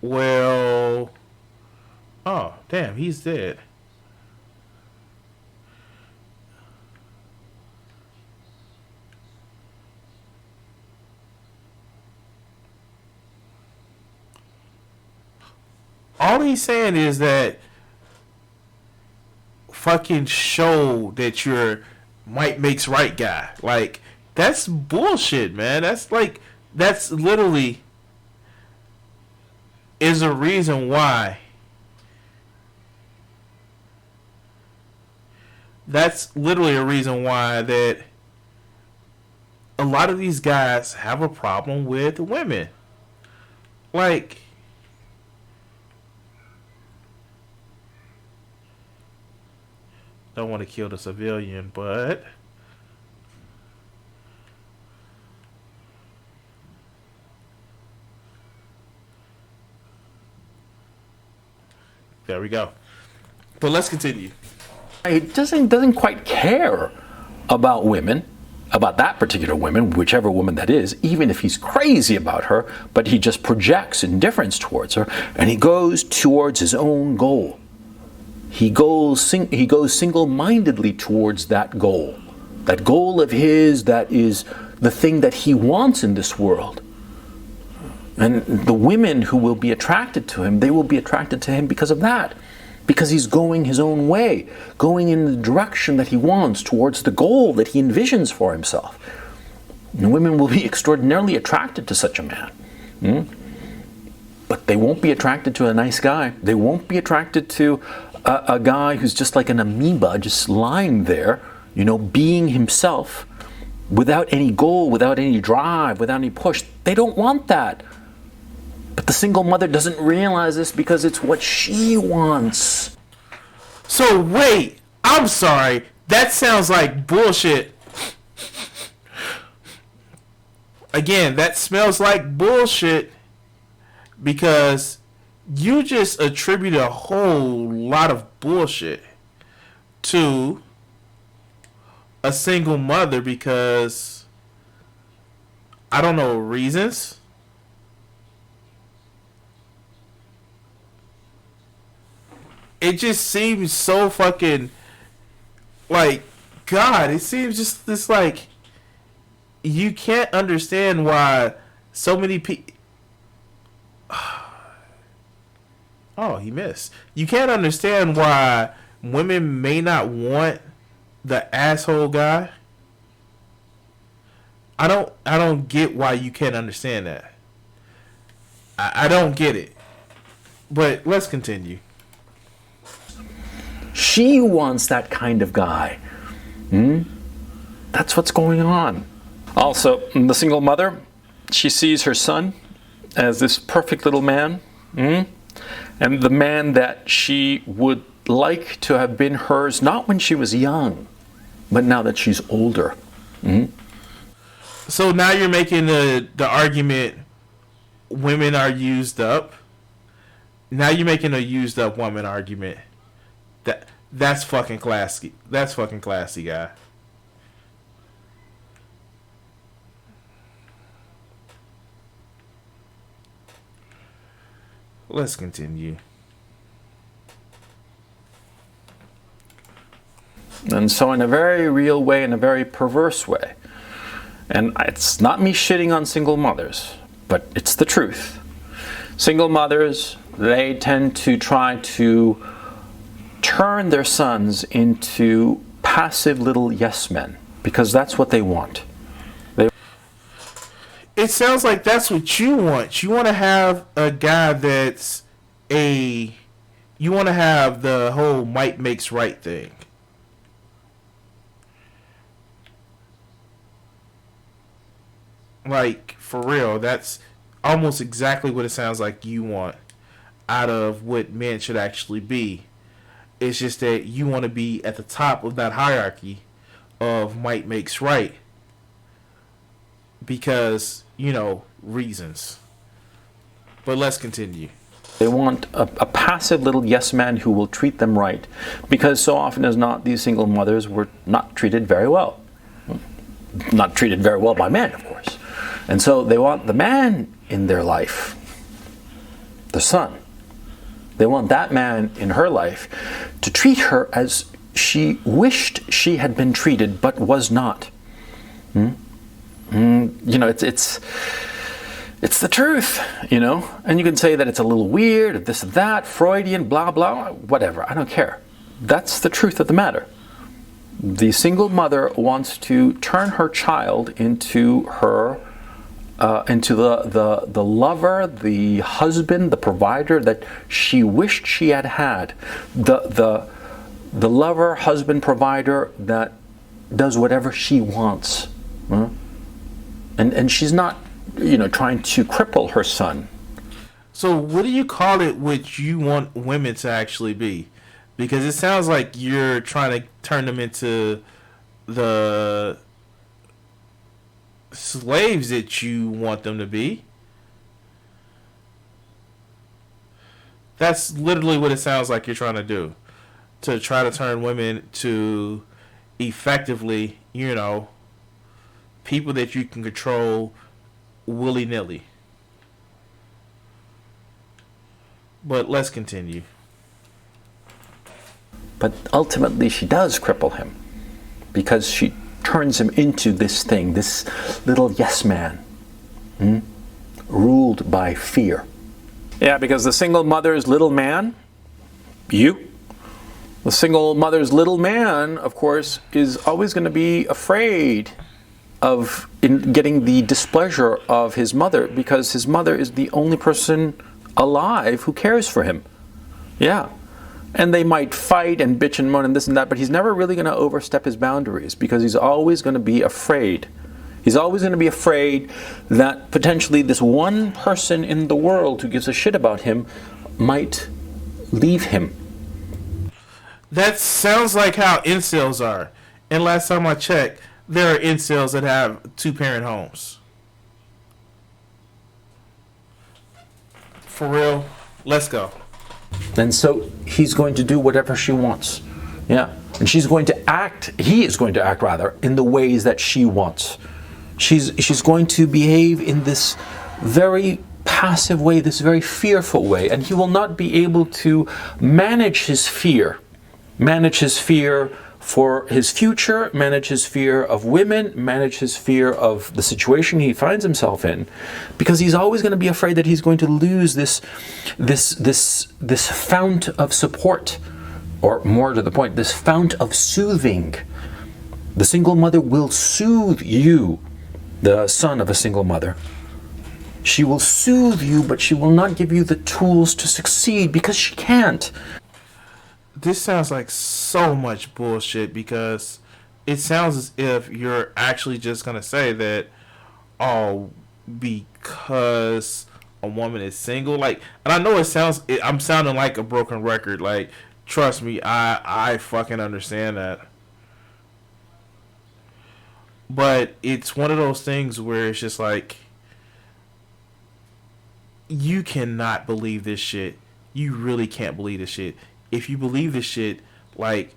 well, oh damn, he's dead. All he's saying is that fucking show that you're might makes right guy. Like, that's bullshit, man. That's literally is a reason why. That's literally a reason why that a lot of these guys have a problem with women. Like, don't want to kill the civilian, but there we go. But let's continue. He doesn't quite care about women, about that particular woman, whichever woman that is, even if he's crazy about her, but he just projects indifference towards her, and he goes towards his own goal. He goes single-mindedly towards that goal of his that is the thing that he wants in this world. And the women who will be attracted to him, they will be attracted to him because of that. Because he's going his own way, going in the direction that he wants, towards the goal that he envisions for himself. And women will be extraordinarily attracted to such a man. But they won't be attracted to a nice guy. They won't be attracted to a guy who's just like an amoeba, just lying there, being himself, without any goal, without any drive, without any push. They don't want that. But the single mother doesn't realize this because it's what she wants. So wait, I'm sorry. That sounds like bullshit. Again, that smells like bullshit because you just attribute a whole lot of bullshit to a single mother because I don't know reasons. It just seems so fucking like God. It seems just this like you can't understand why so many people. Oh, he missed. You can't understand why women may not want the asshole guy. I don't get why you can't understand that. I don't get it. But let's continue. She wants that kind of guy. That's what's going on. Also, the single mother, she sees her son as this perfect little man. And the man that she would like to have been hers, not when she was young, but now that she's older. So now you're making the argument women are used up. Now you're making a used up woman argument. That's fucking classy. That's fucking classy, guy. Let's continue. And so in a very real way, in a very perverse way, and it's not me shitting on single mothers, but it's the truth. Single mothers, they tend to try to turn their sons into passive little yes men because that's what they want. It sounds like that's what you want. You want to have a guy that's you want to have the whole might makes right thing. Like, for real, that's almost exactly what it sounds like you want out of what men should actually be. It's just that you want to be at the top of that hierarchy of might makes right. Because, reasons. But let's continue. They want a passive little yes man who will treat them right. Because so often as not, these single mothers were not treated very well. Not treated very well by men, of course. And so they want the man in their life, the son. They want that man in her life to treat her as she wished she had been treated, but was not. It's the truth, And you can say that it's a little weird, this and that, Freudian, blah, blah, whatever. I don't care. That's the truth of the matter. The single mother wants to turn her child into her, into the lover, the husband, the provider that she wished she had had. The lover, husband, provider that does whatever she wants. And she's not, trying to cripple her son. So what do you call it what you want women to actually be? Because it sounds like you're trying to turn them into the slaves that you want them to be. That's literally what it sounds like you're trying to do. To try to turn women to effectively, people that you can control willy-nilly. But let's continue. But ultimately she does cripple him, because she turns him into this thing, this little yes man, ruled by fear. Yeah, because the single mother's little man, the single mother's little man, of course, is always going to be afraid of getting the displeasure of his mother, because his mother is the only person alive who cares for him. Yeah. And they might fight and bitch and moan and this and that, but he's never really going to overstep his boundaries, because he's always going to be afraid. He's always going to be afraid that potentially this one person in the world who gives a shit about him might leave him. That sounds like how incels are. And last time I checked, there are incels that have 2-parent homes. For real, let's go. And so he's going to do whatever she wants. Yeah. And he is going to act rather, in the ways that she wants. She's going to behave in this very passive way, this very fearful way, and he will not be able to manage his fear for his future, manage his fear of women, manage his fear of the situation he finds himself in, because he's always going to be afraid that he's going to lose this fount of support, or more to the point, this fount of soothing. The single mother will soothe you, the son of a single mother. She will soothe you, but she will not give you the tools to succeed, because she can't. This sounds like so much bullshit, because it sounds as if you're actually just going to say that, because a woman is single. Like, and I know I'm sounding like a broken record. Like, trust me, I fucking understand that. But it's one of those things where it's just like, you cannot believe this shit. You really can't believe this shit. If you believe this shit, like,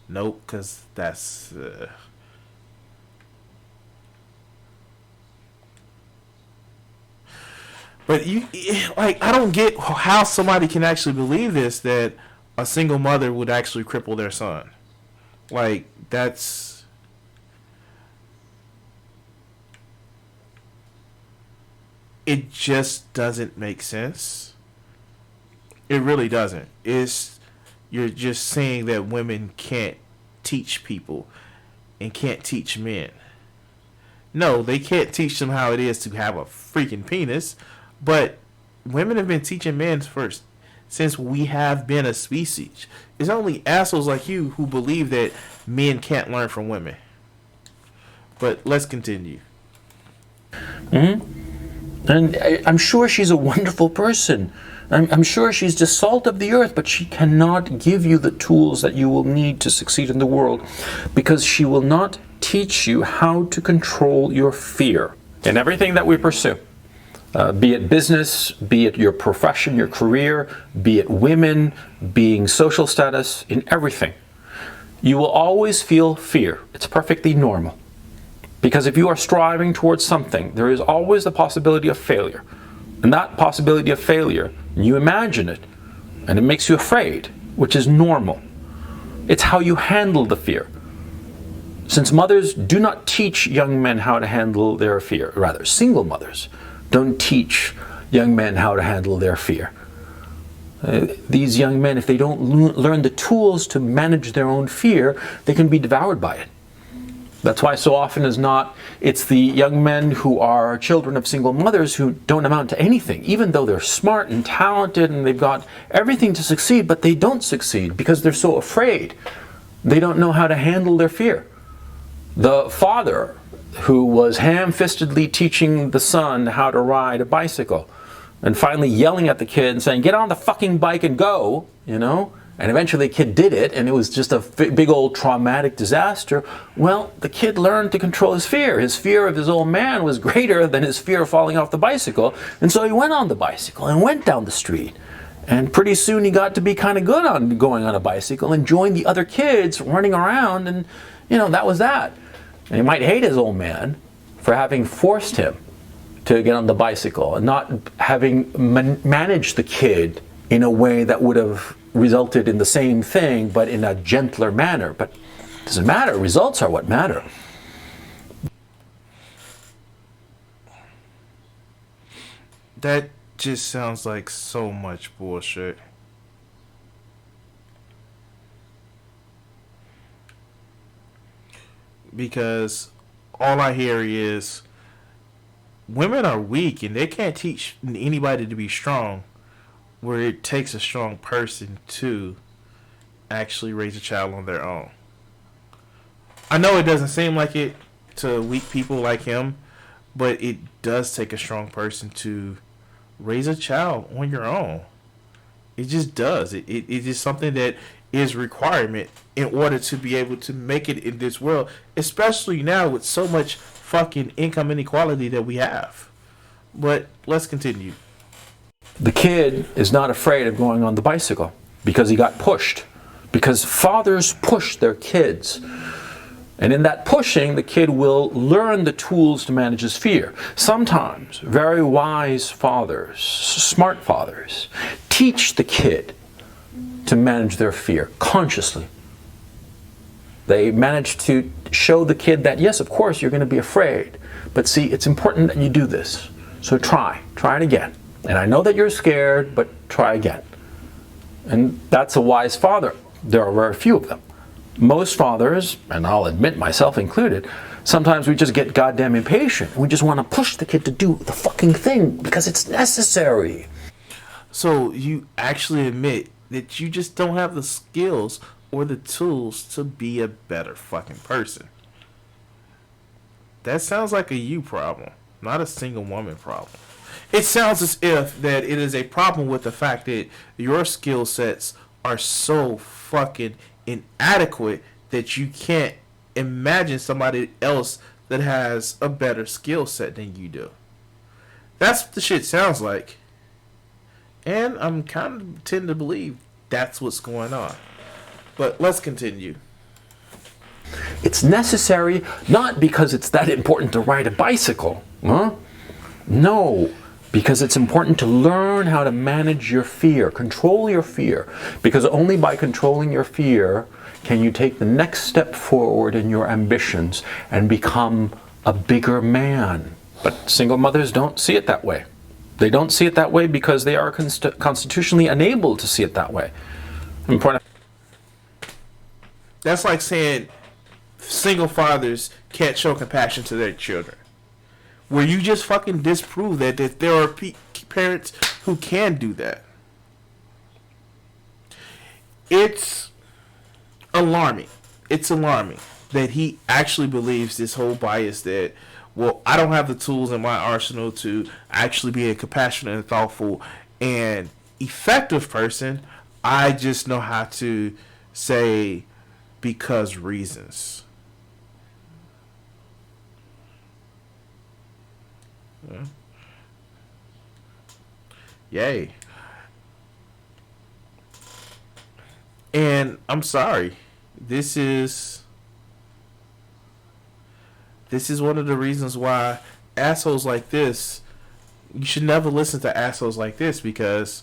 nope, because that's but I don't get how somebody can actually believe this, that a single mother would actually cripple their son. Like, that's... It just doesn't make sense. It really doesn't. You're just saying that women can't teach people and can't teach men. No, they can't teach them how it is to have a freaking penis, but women have been teaching men first. Since we have been a species. It's only assholes like you who believe that men can't learn from women. But let's continue. And I'm sure she's a wonderful person. I'm sure she's the salt of the earth, but she cannot give you the tools that you will need to succeed in the world, because she will not teach you how to control your fear in everything that we pursue. Be it business, be it your profession, your career, be it women, being social status, in everything. You will always feel fear. It's perfectly normal. Because if you are striving towards something, there is always the possibility of failure. And that possibility of failure, you imagine it, and it makes you afraid, which is normal. It's how you handle the fear. Since mothers do not teach young men how to handle their fear, rather, single mothers don't teach young men how to handle their fear. These young men, if they don't learn the tools to manage their own fear, they can be devoured by it. That's why so often as not, it's the young men who are children of single mothers who don't amount to anything, even though they're smart and talented and they've got everything to succeed, but they don't succeed because they're so afraid They don't know how to handle their fear. The father who was ham-fistedly teaching the son how to ride a bicycle and finally yelling at the kid and saying, get on the fucking bike and go, you know, and eventually the kid did it, and it was just a big old traumatic disaster. Well, the kid learned to control his fear. His fear of his old man was greater than his fear of falling off the bicycle, and so he went on the bicycle and went down the street. And pretty soon he got to be kind of good on going on a bicycle and joined the other kids running around, and, you know, that was that. And he might hate his old man for having forced him to get on the bicycle and not having managed the kid in a way that would have resulted in the same thing, but in a gentler manner. But it doesn't matter. Results are what matter. That just sounds like so much bullshit. Because all I hear is women are weak and they can't teach anybody to be strong, where it takes a strong person to actually raise a child on their own. I know it doesn't seem like it to weak people like him, but it does take a strong person to raise a child on your own. It just does. It is something that is requirement in order to be able to make it in this world, especially now with so much fucking income inequality that we have. But let's continue. The kid is not afraid of going on the bicycle because he got pushed. Because fathers push their kids. And in that pushing, the kid will learn the tools to manage his fear. Sometimes very wise fathers, smart fathers, teach the kid to manage their fear consciously. They manage to show the kid that, yes, of course, you're going to be afraid. But see, it's important that you do this. So try it again. And I know that you're scared, but try again. And that's a wise father. There are very few of them. Most fathers, and I'll admit myself included, sometimes we just get goddamn impatient. We just want to push the kid to do the fucking thing because it's necessary. So you actually admit that you just don't have the skills or the tools to be a better fucking person. That sounds like a you problem, not a single woman problem. It sounds as if that it is a problem with the fact that your skill sets are so fucking inadequate that you can't imagine somebody else that has a better skill set than you do. That's what the shit sounds like. And I'm kind of tend to believe that's what's going on. But let's continue. It's necessary not because it's that important to ride a bicycle. Huh? No, because it's important to learn how to manage your fear, control your fear. Because only by controlling your fear can you take the next step forward in your ambitions and become a bigger man. But single mothers don't see it that way. They don't see it that way because they are constitutionally unable to see it that way. That's like saying single fathers can't show compassion to their children. Where you just fucking disprove that there are parents who can do that. It's alarming. It's alarming that he actually believes this whole bias that, well, I don't have the tools in my arsenal to actually be a compassionate and thoughtful and effective person. I just know how to say because reasons. Yeah. Yay. And I'm sorry. This is one of the reasons why assholes like this, you should never listen to assholes like this, because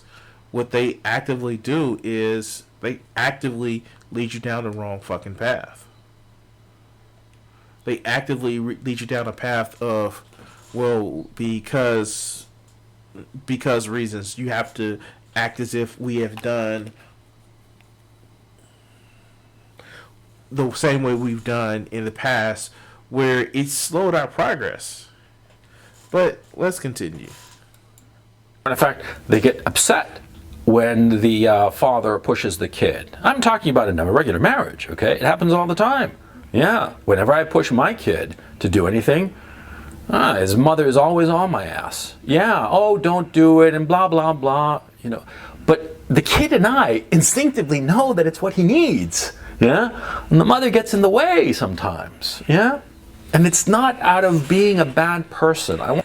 what they actively do is they actively lead you down the wrong fucking path. They actively lead you down a path of, well, because reasons. You have to act as if we have done the same way we've done in the past, where it's slowed our progress. But let's continue. In fact, they get upset when the father pushes the kid. I'm talking about in a regular marriage, okay? It happens all the time. Yeah, whenever I push my kid to do anything, his mother is always on my ass. Yeah, oh, don't do it, and blah, blah, blah, you know. But the kid and I instinctively know that it's what he needs, yeah? And the mother gets in the way sometimes, yeah? And it's not out of being a bad person.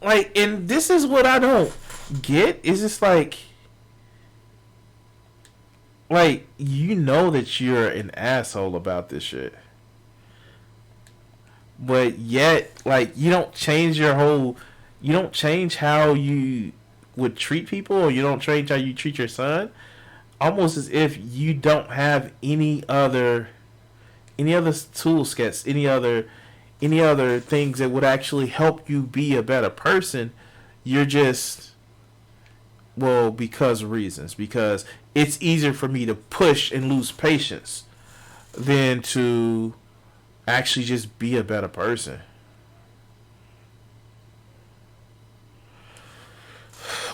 Like, and this is what I don't get, is just like, you know that you're an asshole about this shit. But yet, like, you don't change how you would treat people, or you don't change how you treat your son. Almost as if you don't have any other tool sets, any other things that would actually help you be a better person. You're just, well, because it's easier for me to push and lose patience than to actually just be a better person.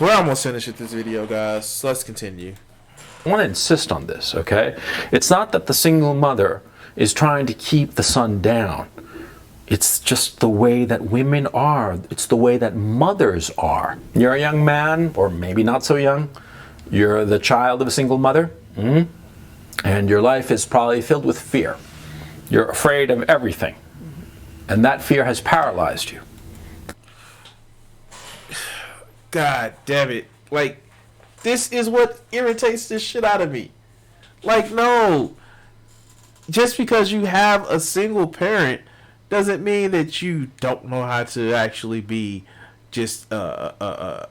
We're almost finished with this video, guys. So let's continue. I want to insist on this, okay? It's not that the single mother is trying to keep the son down. It's just the way that women are. It's the way that mothers are. You're a young man, or maybe not so young. You're the child of a single mother. And your life is probably filled with fear. You're afraid of everything. And that fear has paralyzed you. God damn it. Like, this is what irritates this shit out of me. Like, no. Just because you have a single parent doesn't mean that you don't know how to actually be just I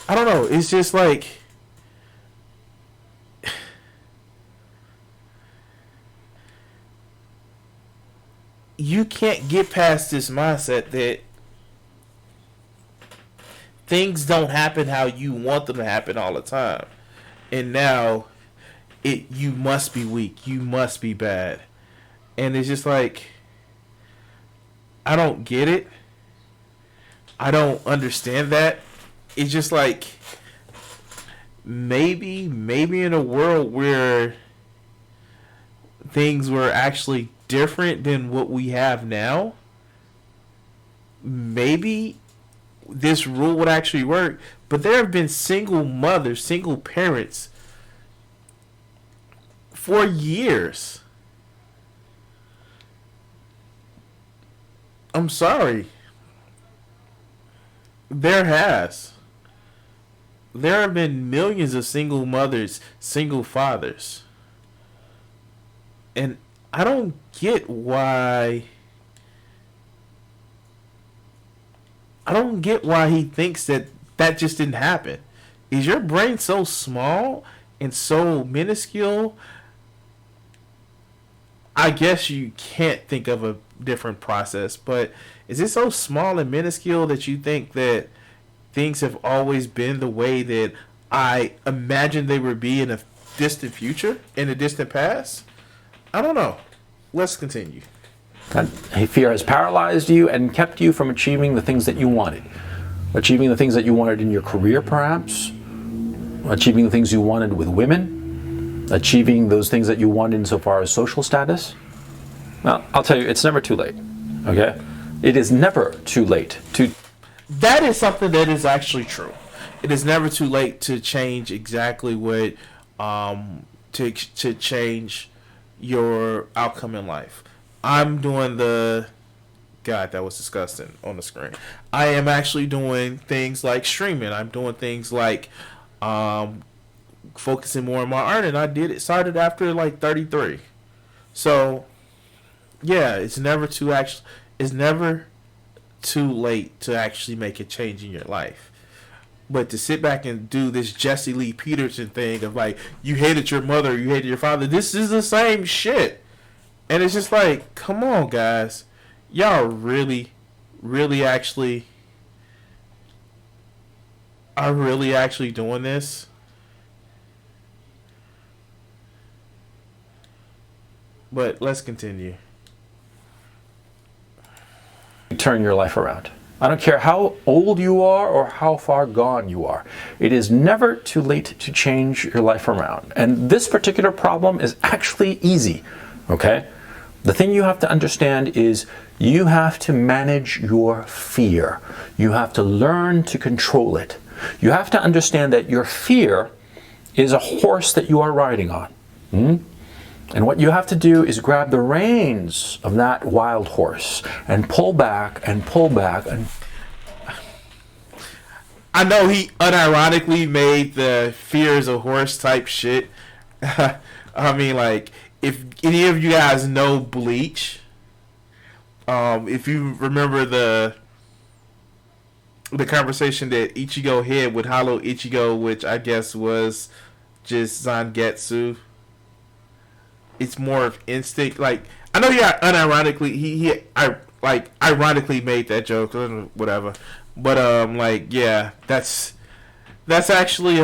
don't know. It's just like, you can't get past this mindset that things don't happen how you want them to happen all the time. And now you must be weak. You must be bad. And it's just like, I don't get it. I don't understand that. It's just like, maybe in a world where things were actually different than what we have now, maybe this rule would actually work. But there have been single mothers, single parents for years. I'm sorry. There have been millions of single mothers, single fathers. And I don't get why he thinks that just didn't happen. Is your brain so small and so minuscule? I guess you can't think of a different process, but is it so small and minuscule that you think that things have always been the way that I imagined they would be in a distant future, in a distant past? I don't know. Let's continue. Fear has paralyzed you and kept you from achieving the things that you wanted. Achieving the things that you wanted in your career, perhaps. Achieving the things you wanted with women. Achieving those things that you wanted insofar as social status. Well, I'll tell you, it's never too late. Okay? It is never too late to... That is something that is actually true. It is never too late to change exactly what... to change your outcome in life. I'm doing the... God, that was disgusting on the screen. I am actually doing things like streaming. I'm doing things like focusing more on my earning. Started after like 33. So, yeah, it's never too late to actually make a change in your life. But to sit back and do this Jesse Lee Peterson thing of like, you hated your mother, you hated your father, this is the same shit. And it's just like, come on, guys. Y'all really actually are really actually doing this? But let's continue. turn your life around. I don't care how old you are or how far gone you are. It is never too late to change your life around. And this particular problem is actually easy, okay? The thing you have to understand is you have to manage your fear. You have to learn to control it. You have to understand that your fear is a horse that you are riding on. And what you have to do is grab the reins of that wild horse and pull back and pull back. And I know he unironically made the fear is a horse type shit. I mean, like, if any of you guys know Bleach, if you remember the conversation that Ichigo had with Hollow Ichigo, which I guess was just Zangetsu. It's more of instinct. Like, I know he unironically ironically made that joke, whatever. But like, yeah, that's actually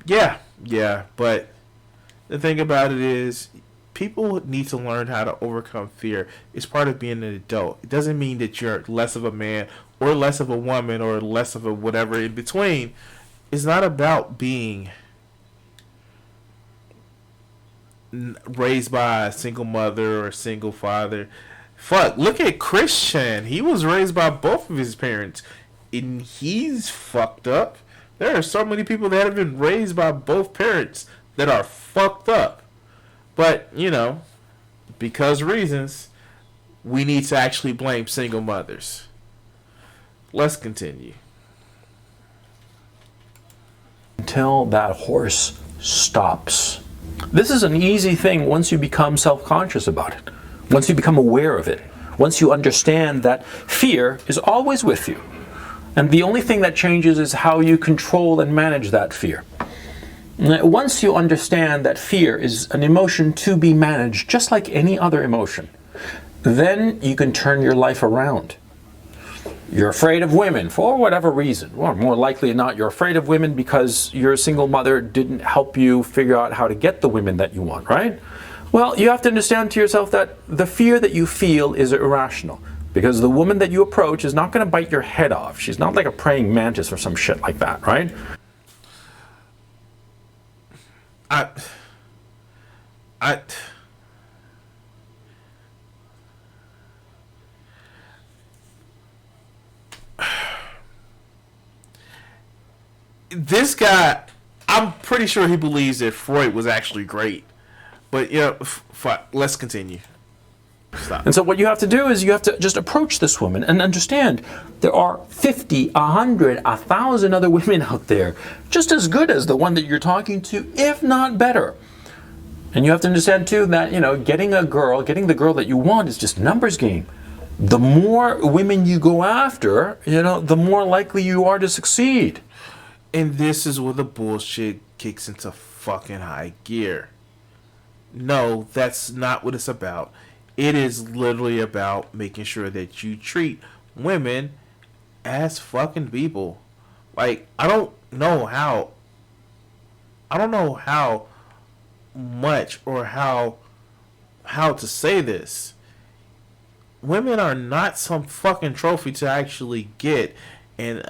yeah. But the thing about it is, people need to learn how to overcome fear. It's part of being an adult. It doesn't mean that you're less of a man or less of a woman or less of a whatever in between. It's not about being raised by a single mother or a single father. Fuck, look at Christian. He was raised by both of his parents, and he's fucked up. There are so many people that have been raised by both parents that are fucked up. But, you know, because reasons, we need to actually blame single mothers. Let's continue. until that horse stops. This is an easy thing once you become self-conscious about it, once you become aware of it, once you understand that fear is always with you. And the only thing that changes is how you control and manage that fear. Once you understand that fear is an emotion to be managed just like any other emotion, then you can turn your life around. You're afraid of women for whatever reason. Or more likely than not, you're afraid of women because your single mother didn't help you figure out how to get the women that you want, right? Well, you have to understand to yourself that the fear that you feel is irrational. Because the woman that you approach is not going to bite your head off. She's not like a praying mantis or some shit like that, right? This guy, I'm pretty sure he believes that Freud was actually great. But, you know, let's continue. Stop. And so what you have to do is you have to just approach this woman and understand there are 50, 100, 1,000 other women out there just as good as the one that you're talking to, if not better. And you have to understand too that, you know, getting the girl that you want is just a numbers game. The more women you go after, you know, the more likely you are to succeed. And this is where the bullshit kicks into fucking high gear. No, that's not what it's about. It is literally about making sure that you treat women as fucking people. Like, I don't know how much or how to say this. Women are not some fucking trophy to actually get. And,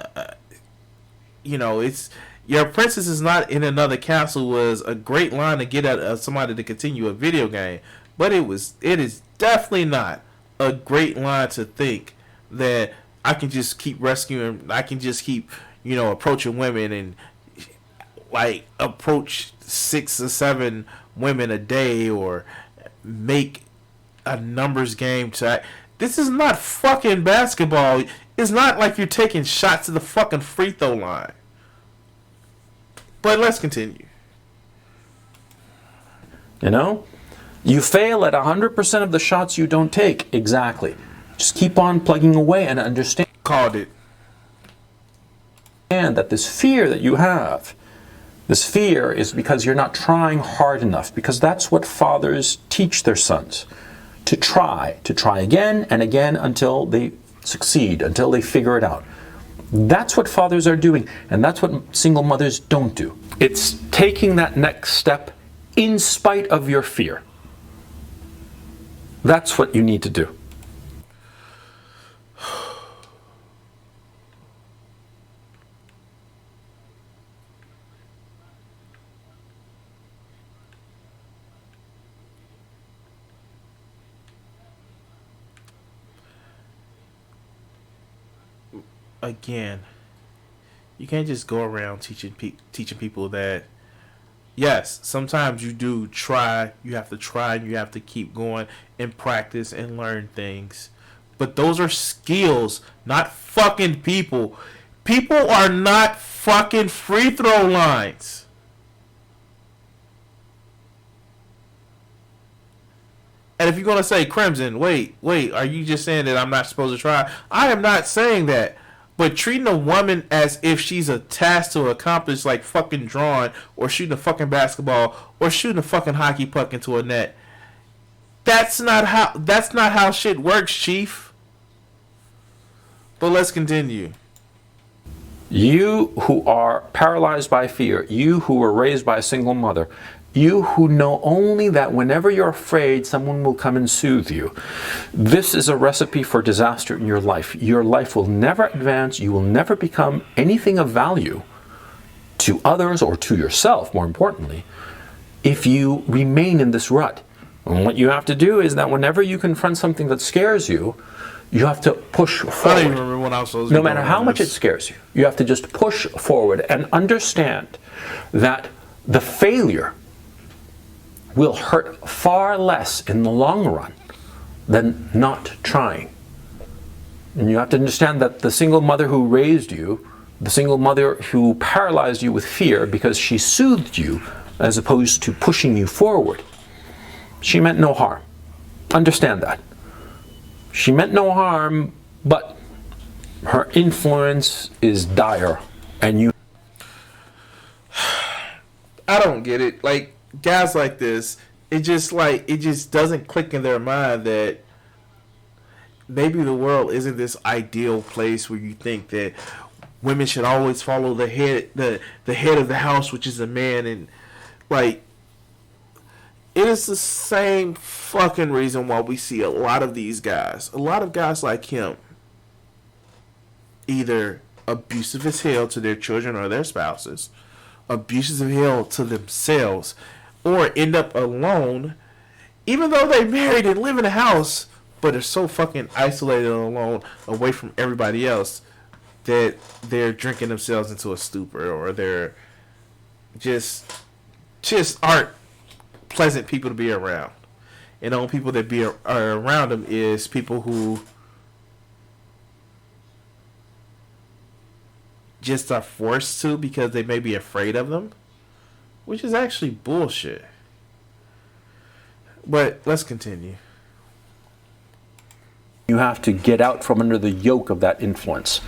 you know, it's... Your princess is not in another castle was a great line to get at somebody to continue a video game. But it is definitely not a great line to think that I can just keep rescuing, I can just keep, you know, approaching women and like approach 6 or 7 women a day or make a numbers game this is not fucking basketball. It's not like you're taking shots at the fucking free throw line. But let's continue. You know? You fail at 100% of the shots you don't take. Exactly. Just keep on plugging away and understand. Called it. And that this fear that you have, this fear is because you're not trying hard enough. Because that's what fathers teach their sons. To try again and again until they succeed, until they figure it out. That's what fathers are doing. And that's what single mothers don't do. It's taking that next step in spite of your fear. That's what you need to do. again, you can't just go around teaching people that, yes, sometimes you do try, you have to try, and you have to keep going and practice and learn things. But those are skills, not fucking people. People are not fucking free throw lines. And if you're going to say, Crimson, wait, are you just saying that I'm not supposed to try? I am not saying that. But treating a woman as if she's a task to accomplish, like fucking drawing or shooting a fucking basketball or shooting a fucking hockey puck into a net, that's not how shit works, Chief. But let's continue. You who are paralyzed by fear, you who were raised by a single mother, you who know only that whenever you're afraid, someone will come and soothe you. This is a recipe for disaster in your life. Your life will never advance. You will never become anything of value to others or to yourself, more importantly, if you remain in this rut. And what you have to do is that whenever you confront something that scares you, you have to push forward. I don't even remember when I was supposed to No matter how much it scares you, you have to just push forward and understand that the failure will hurt far less in the long run than not trying. And you have to understand that the single mother who raised you, the single mother who paralyzed you with fear because she soothed you as opposed to pushing you forward, she meant no harm. Understand that. She meant no harm, but her influence is dire, and you... I don't get it. Like, guys like this, it just doesn't click in their mind that maybe the world isn't this ideal place where you think that women should always follow the head of the house, which is a man, and like, it is the same fucking reason why we see a lot of guys like him, either abusive as hell to their children or their spouses, abusive as hell to themselves, or end up alone, even though they married and live in a house, but are so fucking isolated and alone, away from everybody else, that they're drinking themselves into a stupor, or they're just aren't pleasant people to be around. And the only people that are around them is people who just are forced to because they may be afraid of them, which is actually bullshit. But let's continue. You have to get out from under the yoke of that influence.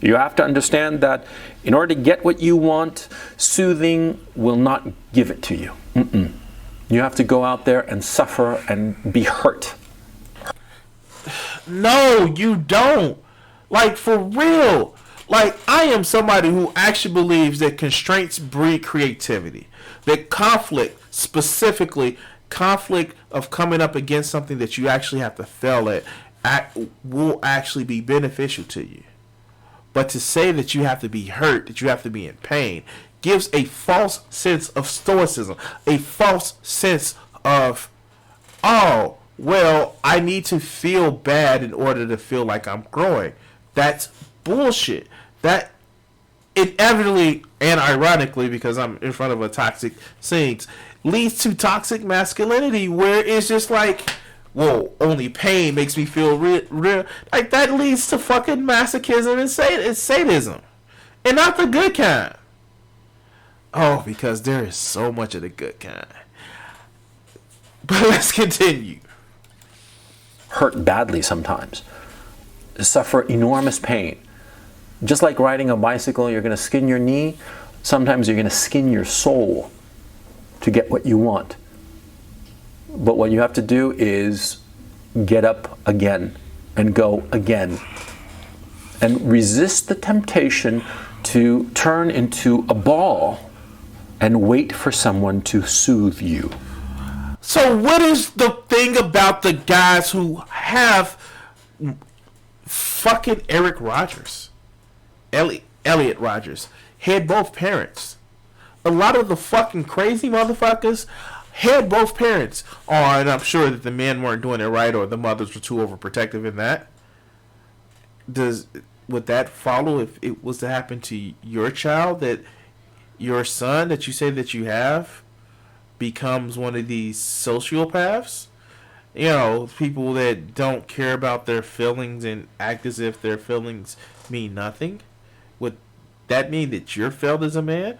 You have to understand that in order to get what you want, soothing will not give it to you. You have to go out there and suffer and be hurt. No, you don't. Like, for real. Like, I am somebody who actually believes that constraints breed creativity. That conflict, specifically conflict of coming up against something that you actually have to fail at, will actually be beneficial to you. But to say that you have to be hurt, that you have to be in pain, gives a false sense of stoicism, a false sense of, oh, well, I need to feel bad in order to feel like I'm growing. That's bullshit. That inevitably and ironically, because I'm in front of a toxic scene, leads to toxic masculinity, where it's just like, whoa, only pain makes me feel real. Like, that leads to fucking masochism and sadism. And not the good kind. Oh, because there is so much of the good kind. But let's continue. Hurt badly sometimes. Suffer enormous pain. Just like riding a bicycle, you're going to skin your knee. Sometimes you're going to skin your soul to get what you want. But what you have to do is get up again and go again. And resist the temptation to turn into a ball and wait for someone to soothe you. So what is the thing about the guys who have fucking Eric Rogers, Elliot Rogers, had both parents? A lot of the fucking crazy motherfuckers had both parents. Oh, and I'm sure that the men weren't doing it right, or the mothers were too overprotective in that. would that follow if it was to happen to your child, that your son that you say that you have becomes one of these sociopaths? You know, people that don't care about their feelings and act as if their feelings mean nothing. Would that mean that you're failed as a man?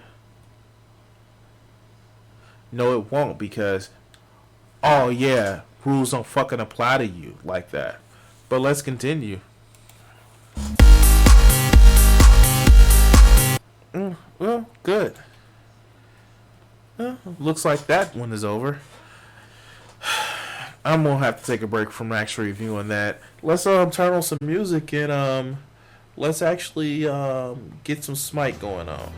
No, it won't, because, oh yeah, rules don't fucking apply to you like that. But let's continue. Well, good. Well, looks like that one is over. I'm gonna have to take a break from actually reviewing that. Let's turn on some music and let's actually get some Smite going on.